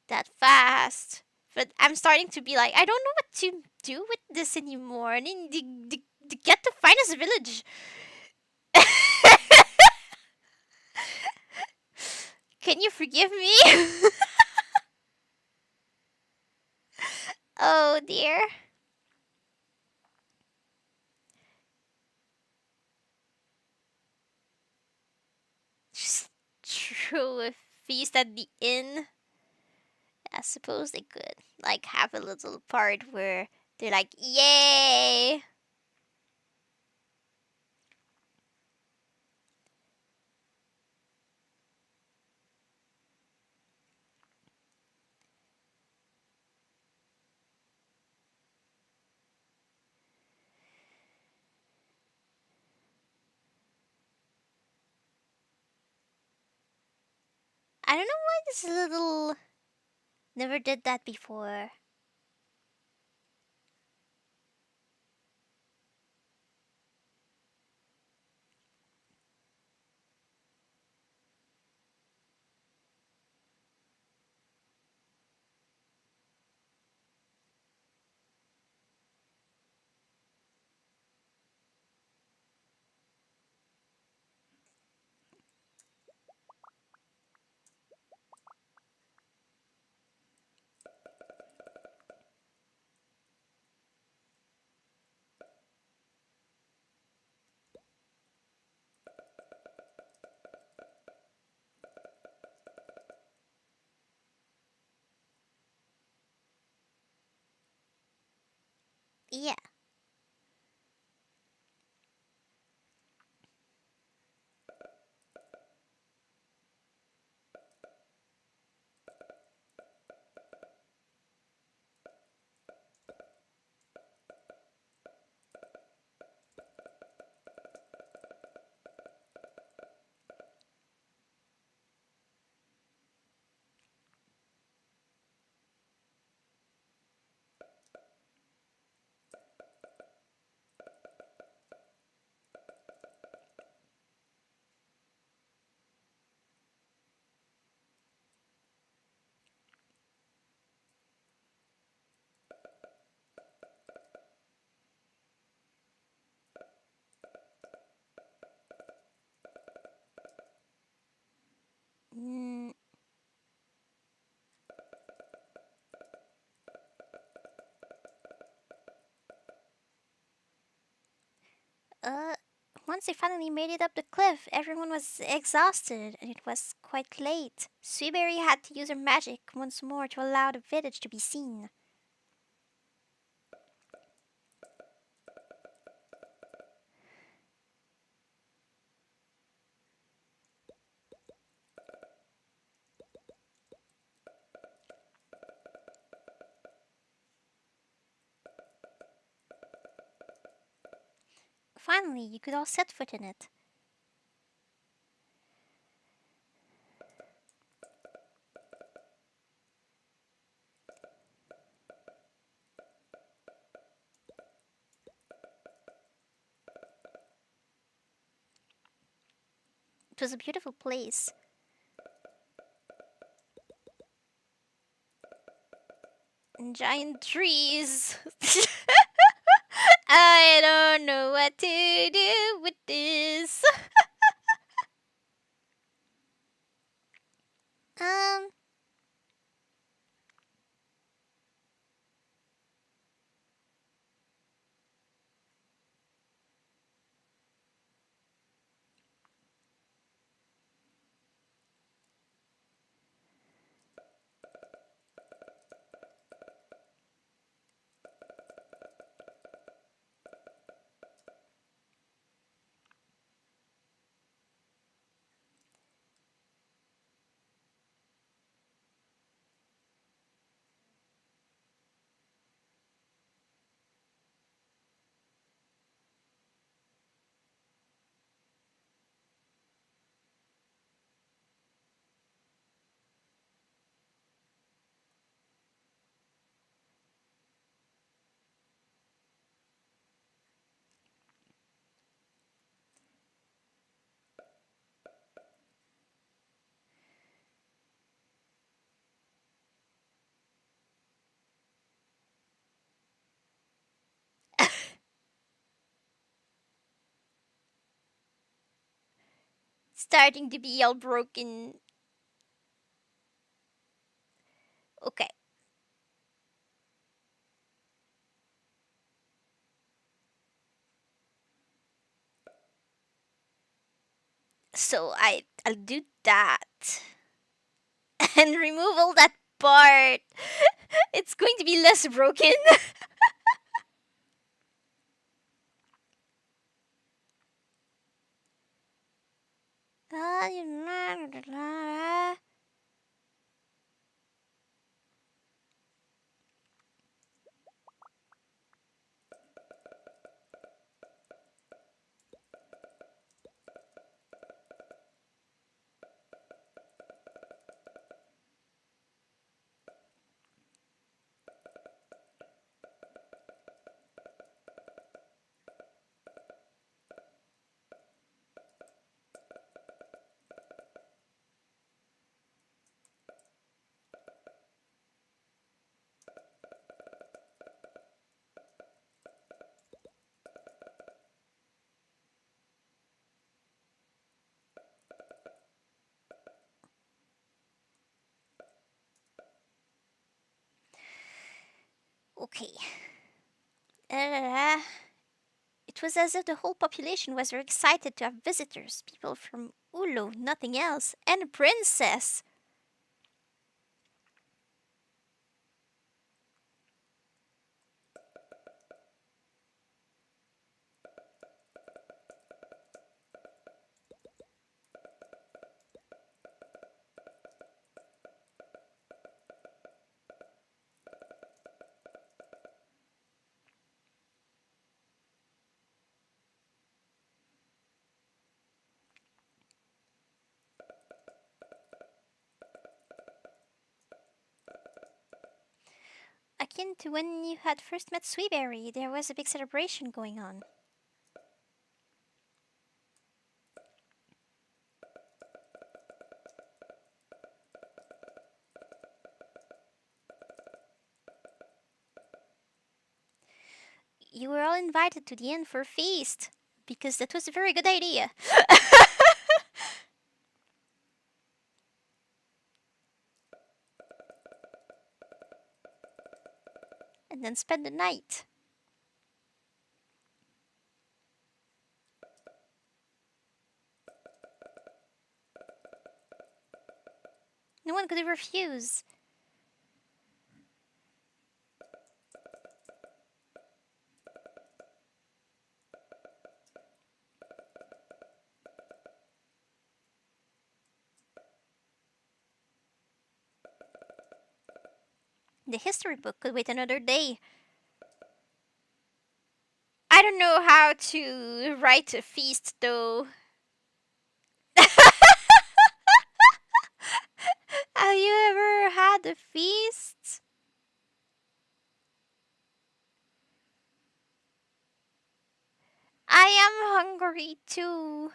that fast. But I'm starting to be like, I don't know what to do with this anymore. I need to get to Finest Village. Can you forgive me? Oh dear. Just throw a feast at the inn. I suppose they could like have a little part where they're like, "Yay!" I don't know why this little never did that before. Yeah. Mm, uh, Once they finally made it up the cliff, everyone was exhausted and it was quite late. Sweetberry had to use her magic once more to allow the village to be seen. Finally, you could all set foot in it. It was a beautiful place. And giant trees. I don't know what to do with this. um, starting to be all broken. Okay, so I'll do that and remove all that part. It's going to be less broken. Okay. Uh, it was as if the whole population was very excited to have visitors, people from Ulo, nothing else, and a princess. akin to when you had first met Sweeberry. There was a big celebration going on. You were all invited to the inn for a feast, because that was a very good idea. And then spend the night. No one could refuse. The history book could wait another day. I don't know how to write a feast though. Have you ever had a feast? I am hungry too.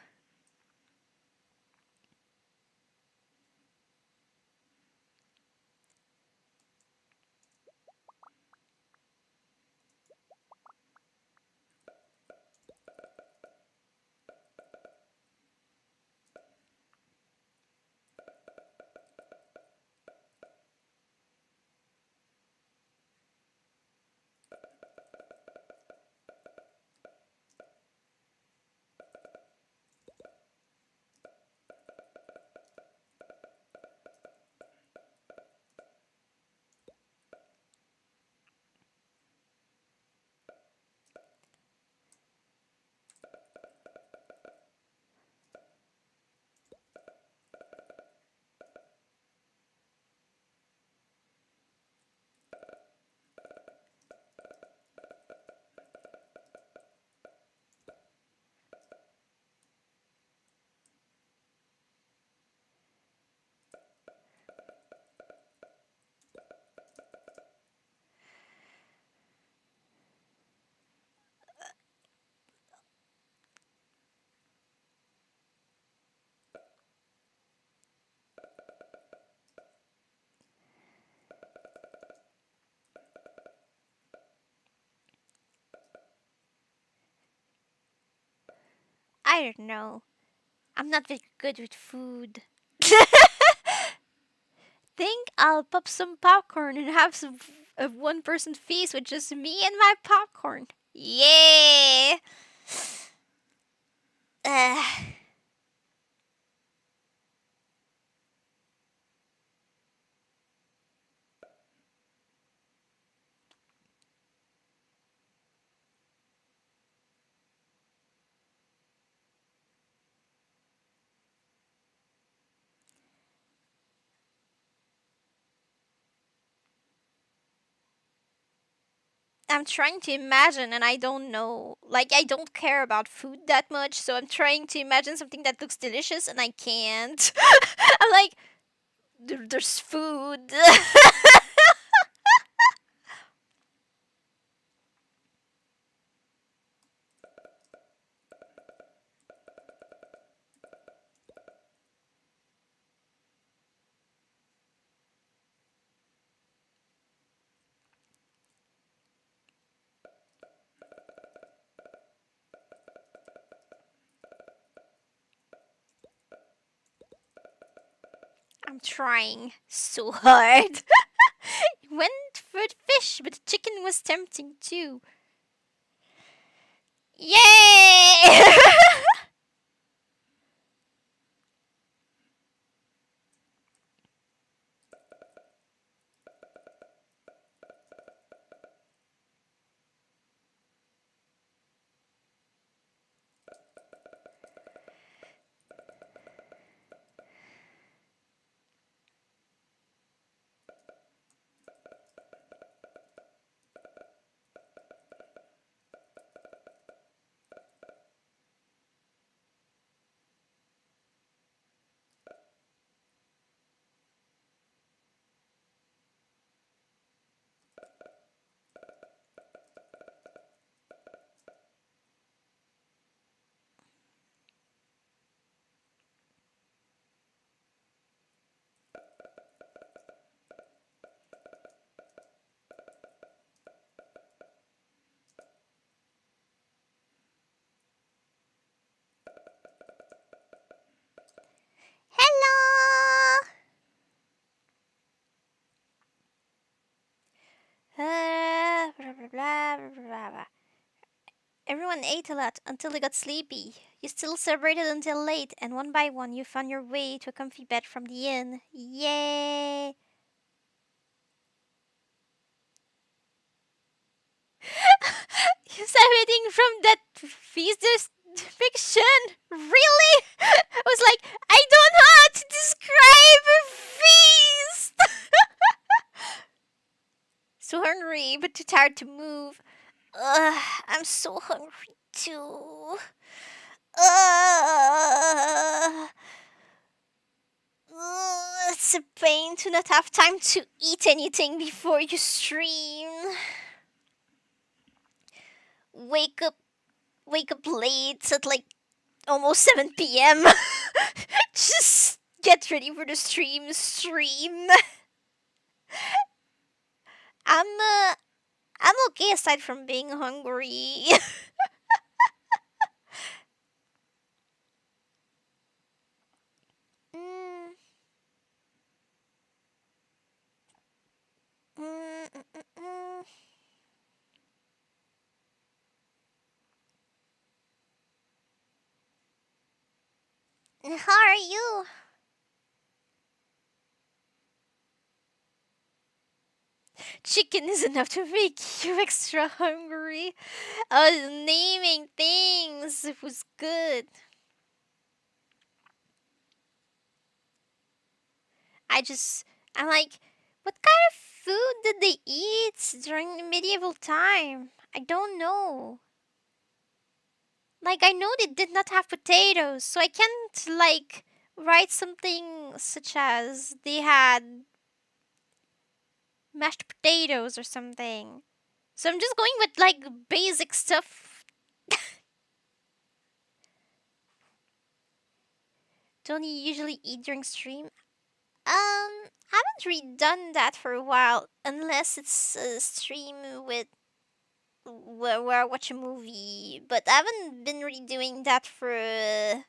I don't know. I'm not very good with food. Think I'll pop some popcorn and have some of one person feast with just me and my popcorn. Yeah. Uh, I'm trying to imagine and I don't know. Like, I don't care about food that much, so I'm trying to imagine something that looks delicious and I can't. I'm like, there's food. I'm trying so hard. Went for the fish, but the chicken was tempting too. Yay! Everyone ate a lot until they got sleepy. You still celebrated until late, and one by one you found your way to a comfy bed from the inn. Yay! You everything from that feast fiction? Really? I was like, I don't know how to describe a feast! So hungry, but too tired to move. Ugh, I'm so hungry too. Ugh. It's a pain to not have time to eat anything before you stream. Wake up, wake up late at like almost 7 p.m. Just get ready for the stream. Stream. I'm uh, I'm okay aside from being hungry. mm, mm, mm, mm, mm. How are you? Chicken is enough to make you extra hungry. I was naming things. It was good. I just, I'm like, what kind of food did they eat during the medieval time? I don't know. Like, I know they did not have potatoes, so I can't, like, write something such as they had mashed potatoes or something. So I'm just going with, like, basic stuff. Don't you usually eat during stream? I haven't really done that for a while, unless it's a stream with where I watch a movie. But I haven't been really doing that for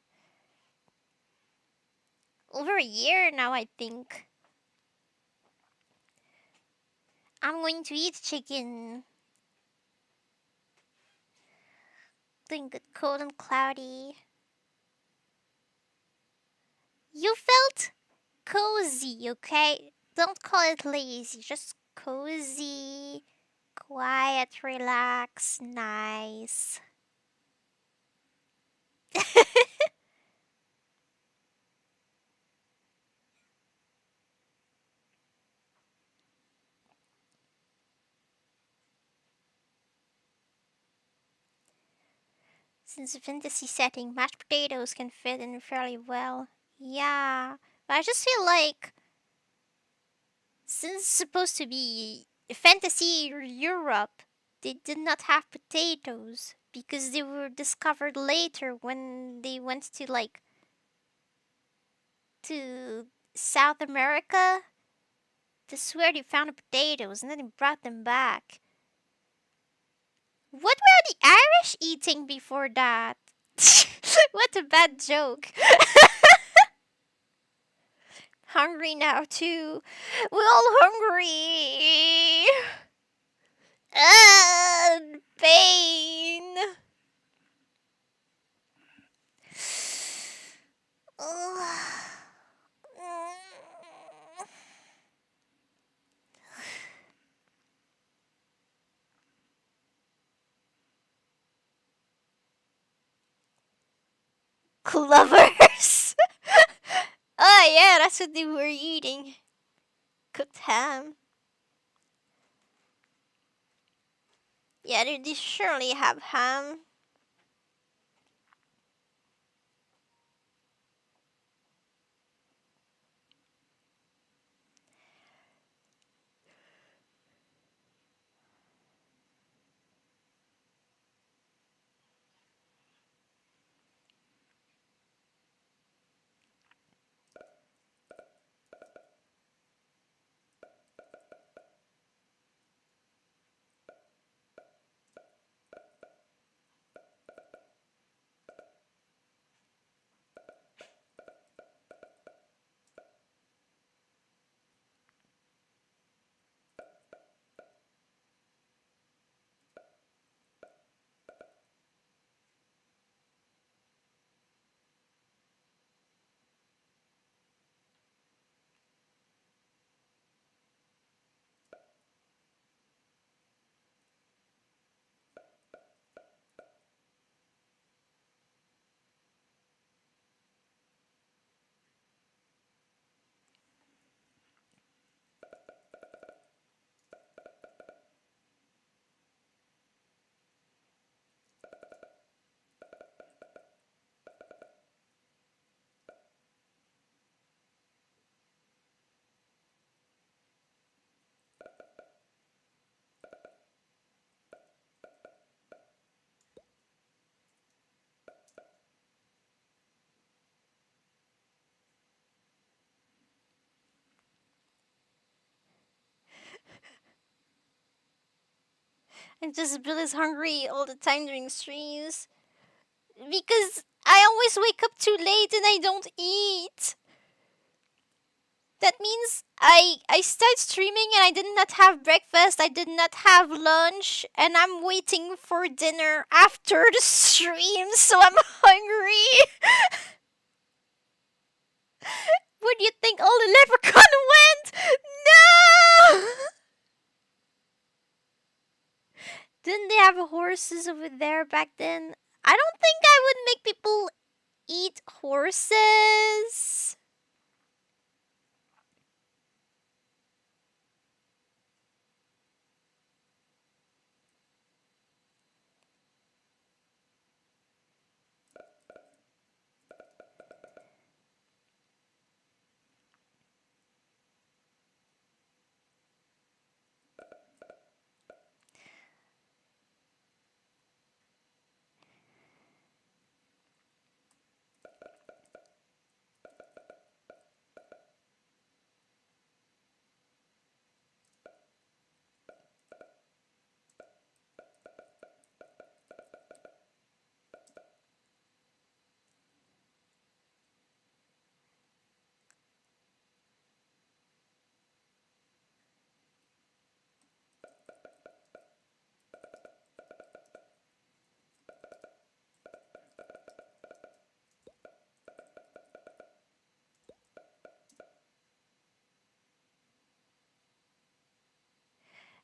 over a year now, I think. I'm going to eat chicken. Doing good, cold and cloudy. You felt cozy, okay? Don't call it lazy, just cozy, quiet, relax, nice. Since a fantasy setting, mashed potatoes can fit in fairly well. Yeah, but I just feel like since it's supposed to be fantasy Europe, they did not have potatoes because they were discovered later when they went to like to South America. That's where they found the potatoes and then they brought them back. What were the Irish eating before that? What a bad joke. Hungry now too. We're all hungry. Ah, pain. Clovers. Oh yeah, that's what they were eating. Cooked ham. Yeah, they surely have ham. And just Bill is hungry all the time during streams. Because I always wake up too late and I don't eat. That means I start streaming and I did not have breakfast, I did not have lunch, and I'm waiting for dinner after the stream, so I'm hungry. Where do you think all the leprechaun went? No! Didn't they have horses over there back then? I don't think I would make people eat horses.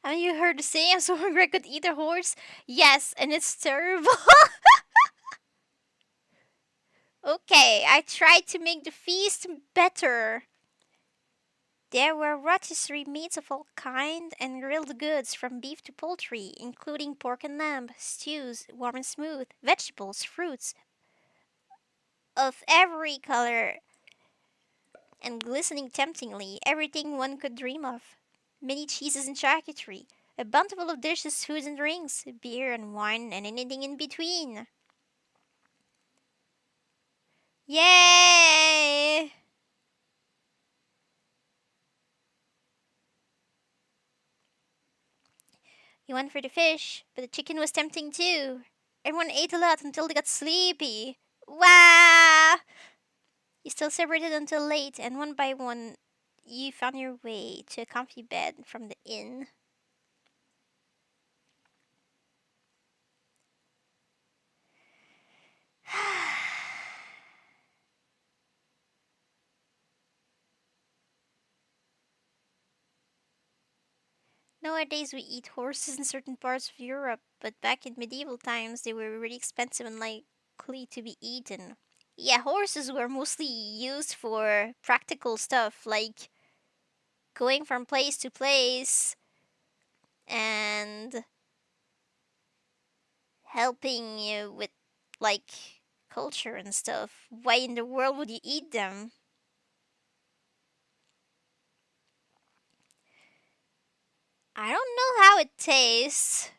And you heard the saying, I'm so hungry I could eat a horse? Yes, and it's terrible. Okay, I tried to make the feast better. There were rotisserie meats of all kinds and grilled goods from beef to poultry, including pork and lamb, stews, warm and smooth, vegetables, fruits of every color, and glistening temptingly, everything one could dream of. Many cheeses and charcuterie, a bountiful of dishes, foods and drinks, beer and wine, and anything in between. Yay! He went for the fish, but the chicken was tempting too. Everyone ate a lot until they got sleepy. Wow! You still separated until late, and one by one, you found your way to a comfy bed from the inn. Nowadays, we eat horses in certain parts of Europe, but back in medieval times, they were really expensive and likely to be eaten. Yeah, horses were mostly used for practical stuff like going from place to place and helping you with like culture and stuff. Why in the world would you eat them? I don't know how it tastes.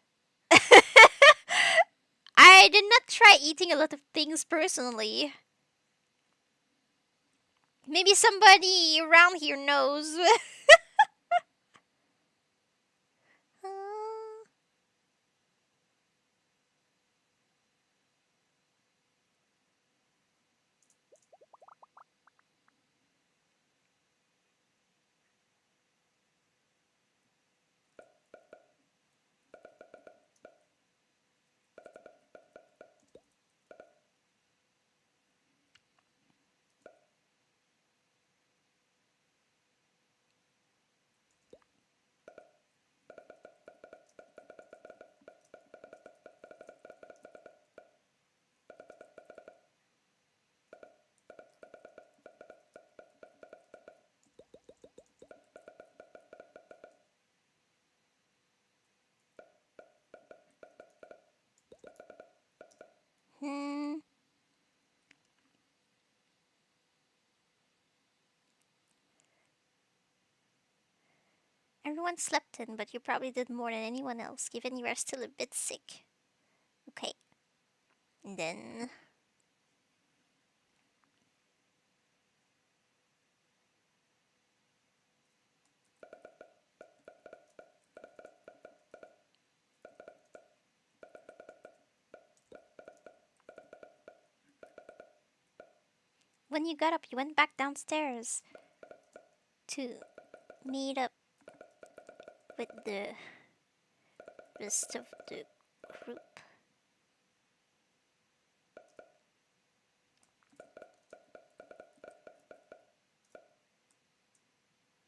I did not try eating a lot of things personally. Maybe somebody around here knows. Hmm. Everyone slept in, but you probably did more than anyone else, given you are still a bit sick. Okay, and then. when you got up, you went back downstairs to meet up with the rest of the group.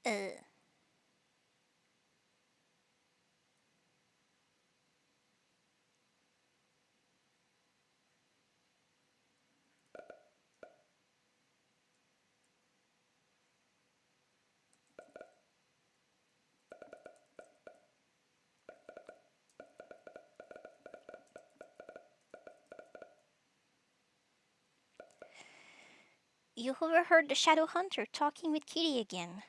Uh, you overheard the Shadow Hunter talking with Kitty again.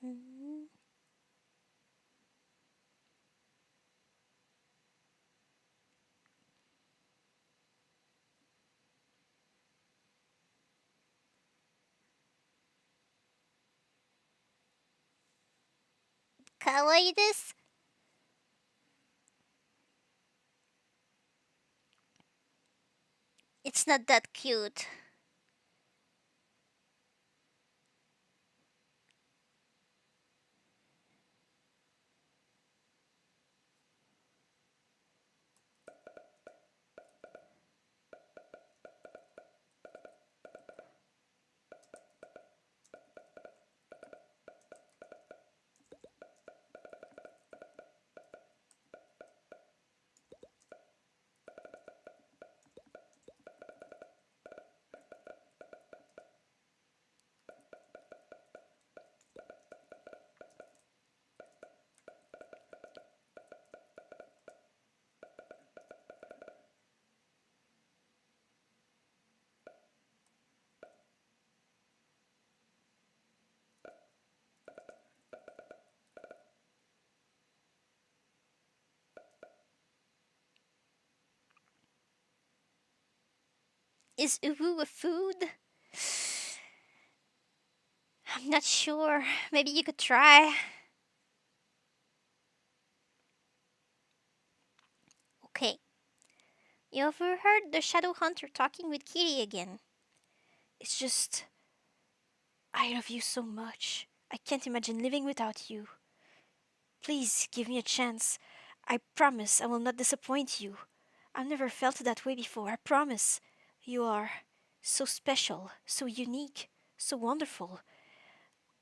Mm. Kawaii desu. It's not that cute. Is uwu a food? I'm not sure. Maybe you could try. Okay. You overheard the Shadow Hunter talking with Kitty again. It's just, I love you so much. I can't imagine living without you. Please give me a chance. I promise I will not disappoint you. I've never felt that way before, I promise. You are so special, so unique, so wonderful.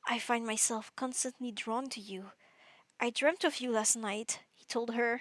I find myself constantly drawn to you. I dreamt of you last night, he told her.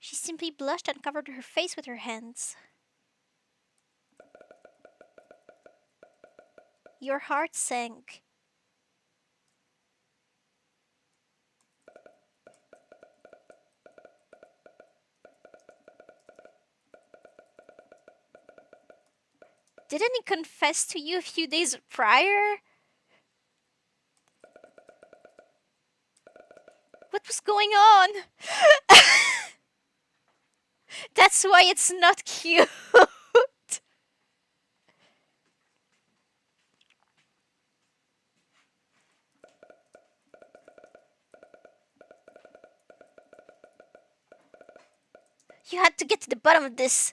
She simply blushed and covered her face with her hands. Your heart sank. Didn't he confess to you a few days prior? What was going on? That's why it's not cute. You had to get to the bottom of this.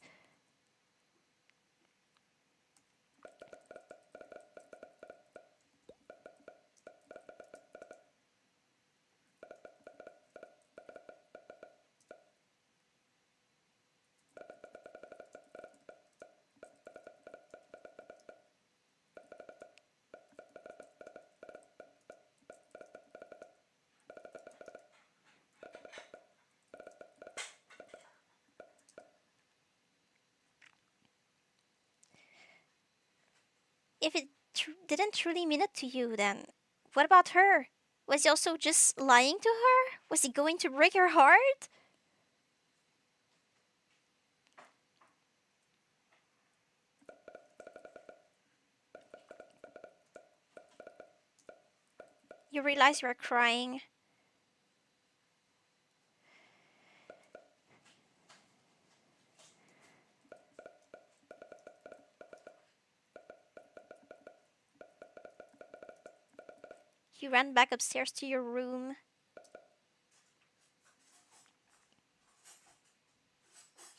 If it didn't truly mean it to you, then what about her? Was he also just lying to her? Was he going to break her heart? You realize you're crying. You ran back upstairs to your room.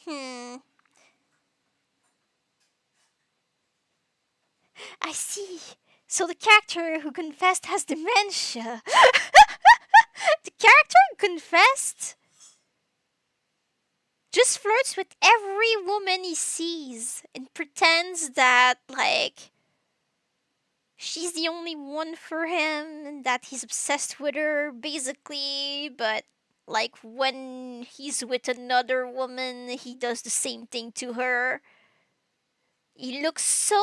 Hmm, I see. So the character who confessed has dementia. The character who confessed just flirts with every woman he sees and pretends that, like, she's the only one for him and that he's obsessed with her, basically. But, like, when he's with another woman, he does the same thing to her. He looks so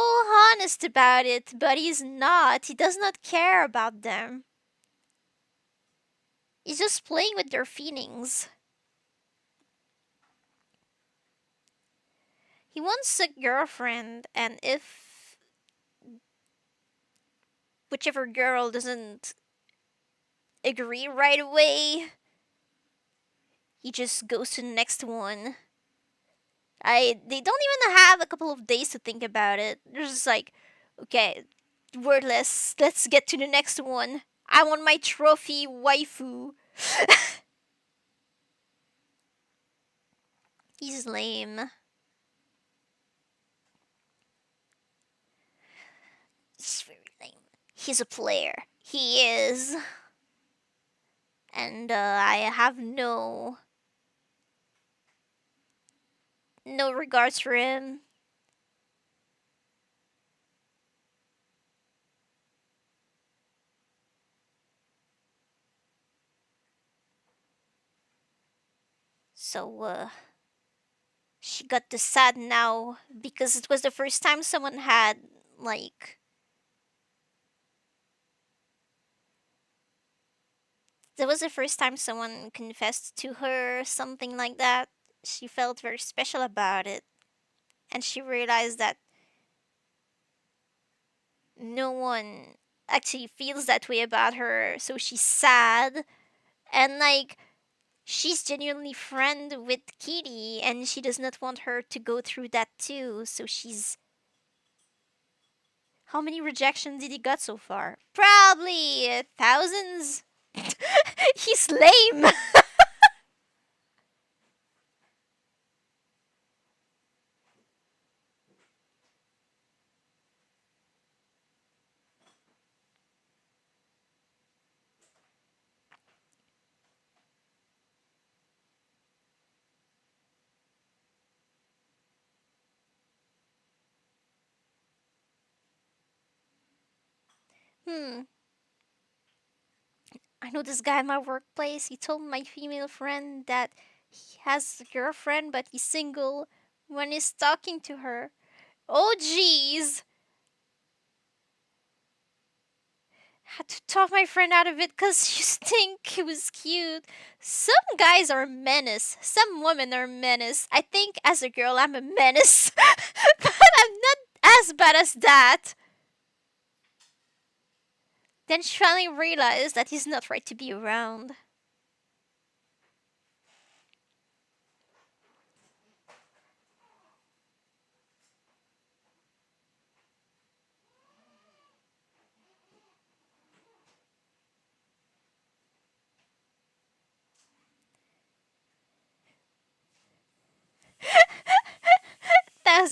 honest about it, but he's not. He does not care about them. He's just playing with their feelings. He wants a girlfriend, and if whichever girl doesn't agree right away, he just goes to the next one. They don't even have a couple of days to think about it. They're just like, okay, wordless. Let's get to the next one. I want my trophy waifu. He's lame. He's very lame. He's a player. He is. And I have no regards for him. So she got the sad now because it was the first time someone had, like, that was the first time someone confessed to her, something like that. She felt very special about it. And she realized that no one actually feels that way about her. So she's sad. And, like, she's genuinely friend with Kitty, and she does not want her to go through that too. So she's. How many rejections did he got so far? Probably thousands. He's lame. Hmm. I know this guy in my workplace. He told my female friend that he has a girlfriend, but he's single when he's talking to her. Oh, jeez. Had to talk my friend out of it because she think it was cute. Some guys are a menace. Some women are a menace. I think as a girl, I'm a menace. But I'm not as bad as that. Then she finally realized that he's not right to be around.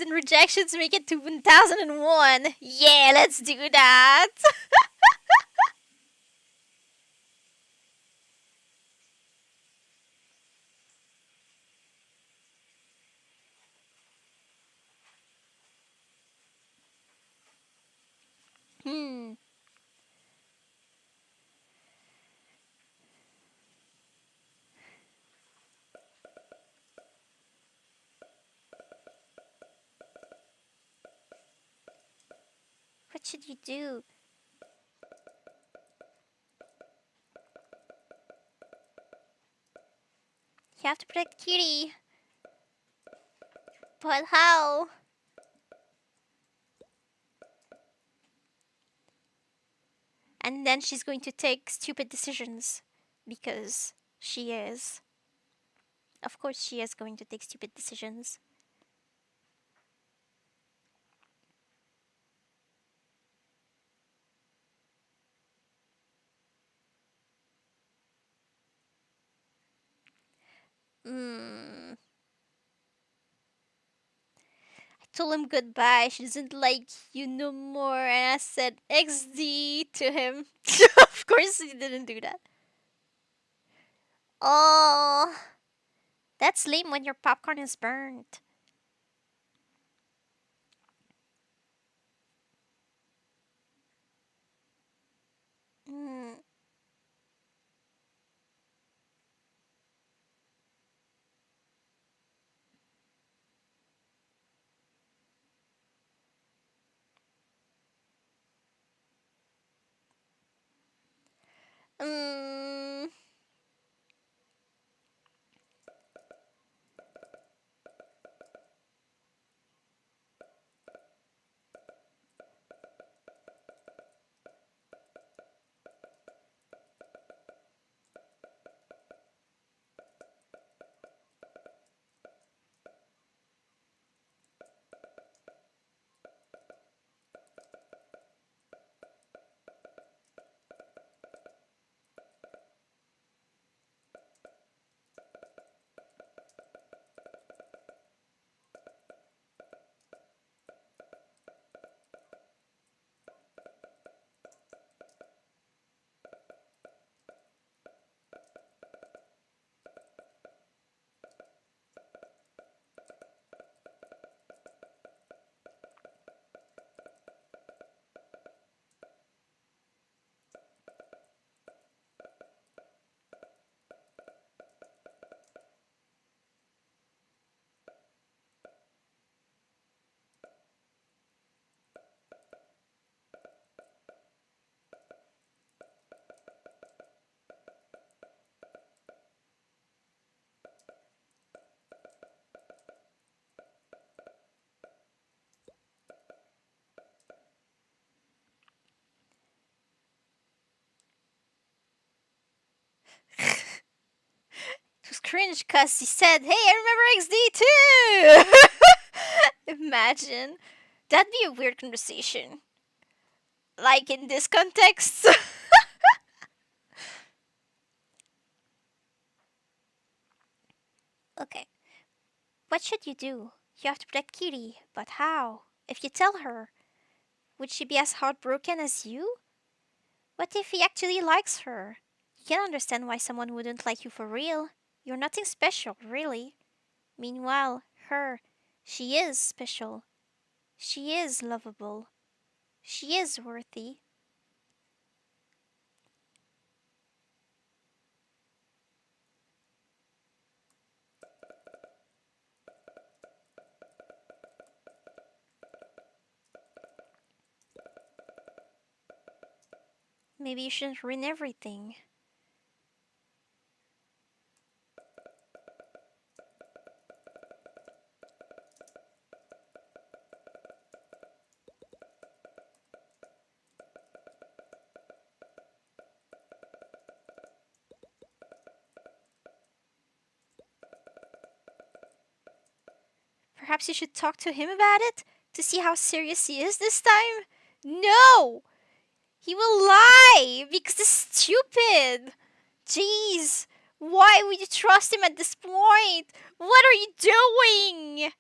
and rejections make it to 1001. Yeah, let's do that. Hmm. What should you do? You have to protect Kitty. But how? And then she's going to take stupid decisions. Because she is. Of course, she is going to take stupid decisions. Hmm. I told him goodbye. She doesn't like you no more. And I said XD to him. Of course, he didn't do that. Oh, that's lame when your popcorn is burnt. Mm. Mm. It was cringe because he said, "Hey, I remember XD too." Imagine. That'd be a weird conversation. Like in this context. Okay. What should you do? You have to protect Kitty, but how? If you tell her, would she be as heartbroken as you? What if he actually likes her? You can understand why someone wouldn't like you for real. You're nothing special, really. Meanwhile, her, she is special. She is lovable. She is worthy. Maybe you shouldn't ruin everything. Perhaps you should talk to him about it to see how serious he is this time? No! He will lie because it's stupid. Jeez, why would you trust him at this point? What are you doing?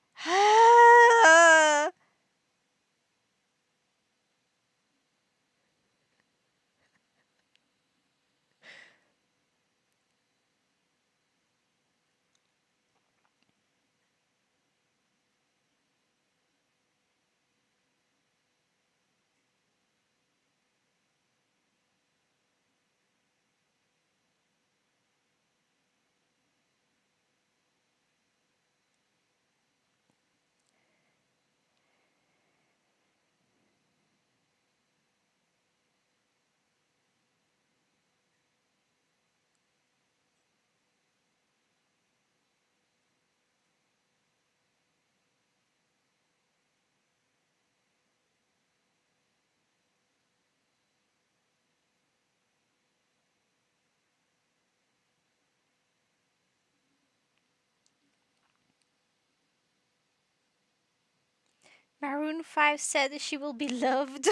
Maroon 5 said she will be loved.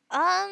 um,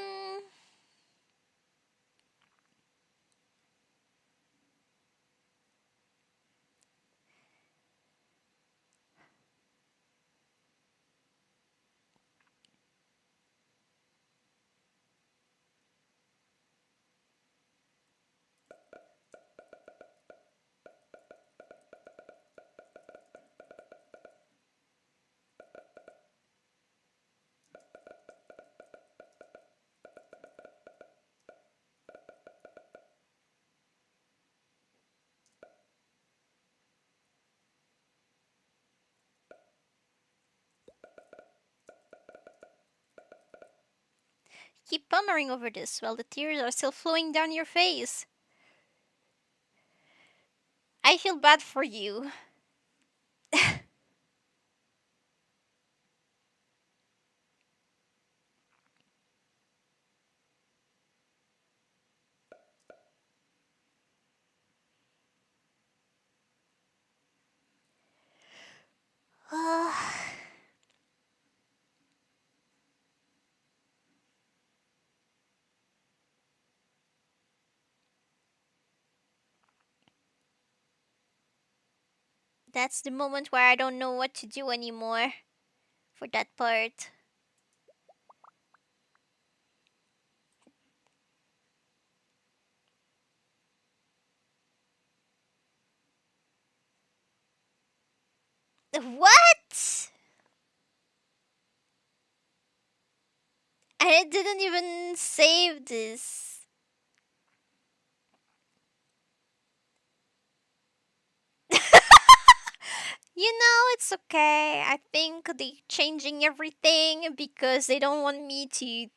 keep pondering over this while the tears are still flowing down your face. I feel bad for you. That's the moment where I don't know what to do anymore for that part. What? I didn't even save this. It's okay. I think they changing everything because they don't want me to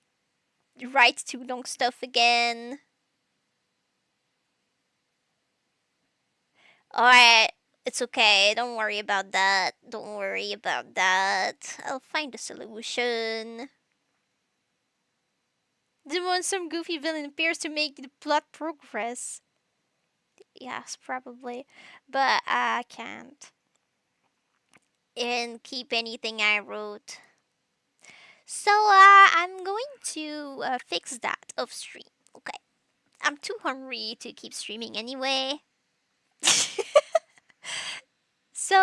write too long stuff again. Alright, it's okay. Don't worry about that. Don't worry about that. I'll find a solution. The one some goofy villain appears to make the plot progress. Yes, probably. But I can't. And keep anything I wrote. So, I'm going to fix that off stream. Okay. I'm too hungry to keep streaming anyway. So,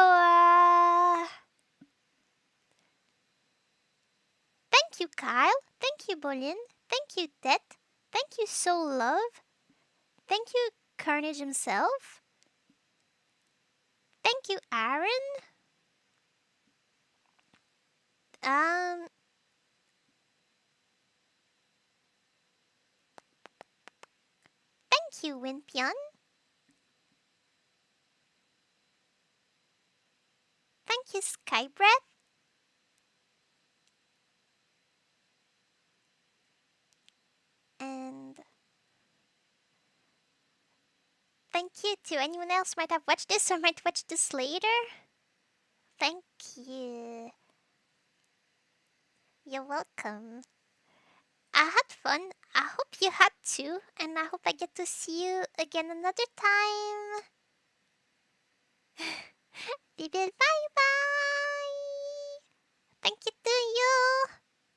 thank you, Kyle. Thank you, Bolin. Thank you, Det. Thank you, Soul Love. Thank you, Carnage himself. Thank you, Aaron. Um, thank you, Winpion. Thank you, Skybreath. And thank you to anyone else might have watched this or might watch this later. Thank you. You're welcome. I had fun. I hope you had too, and I hope I get to see you again another time. Bye bye. Thank you to you.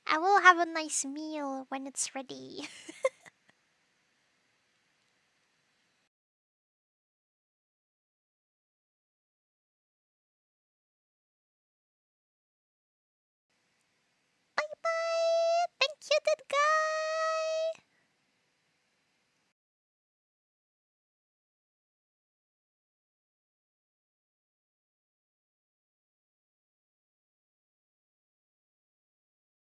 I will have a nice meal when it's ready.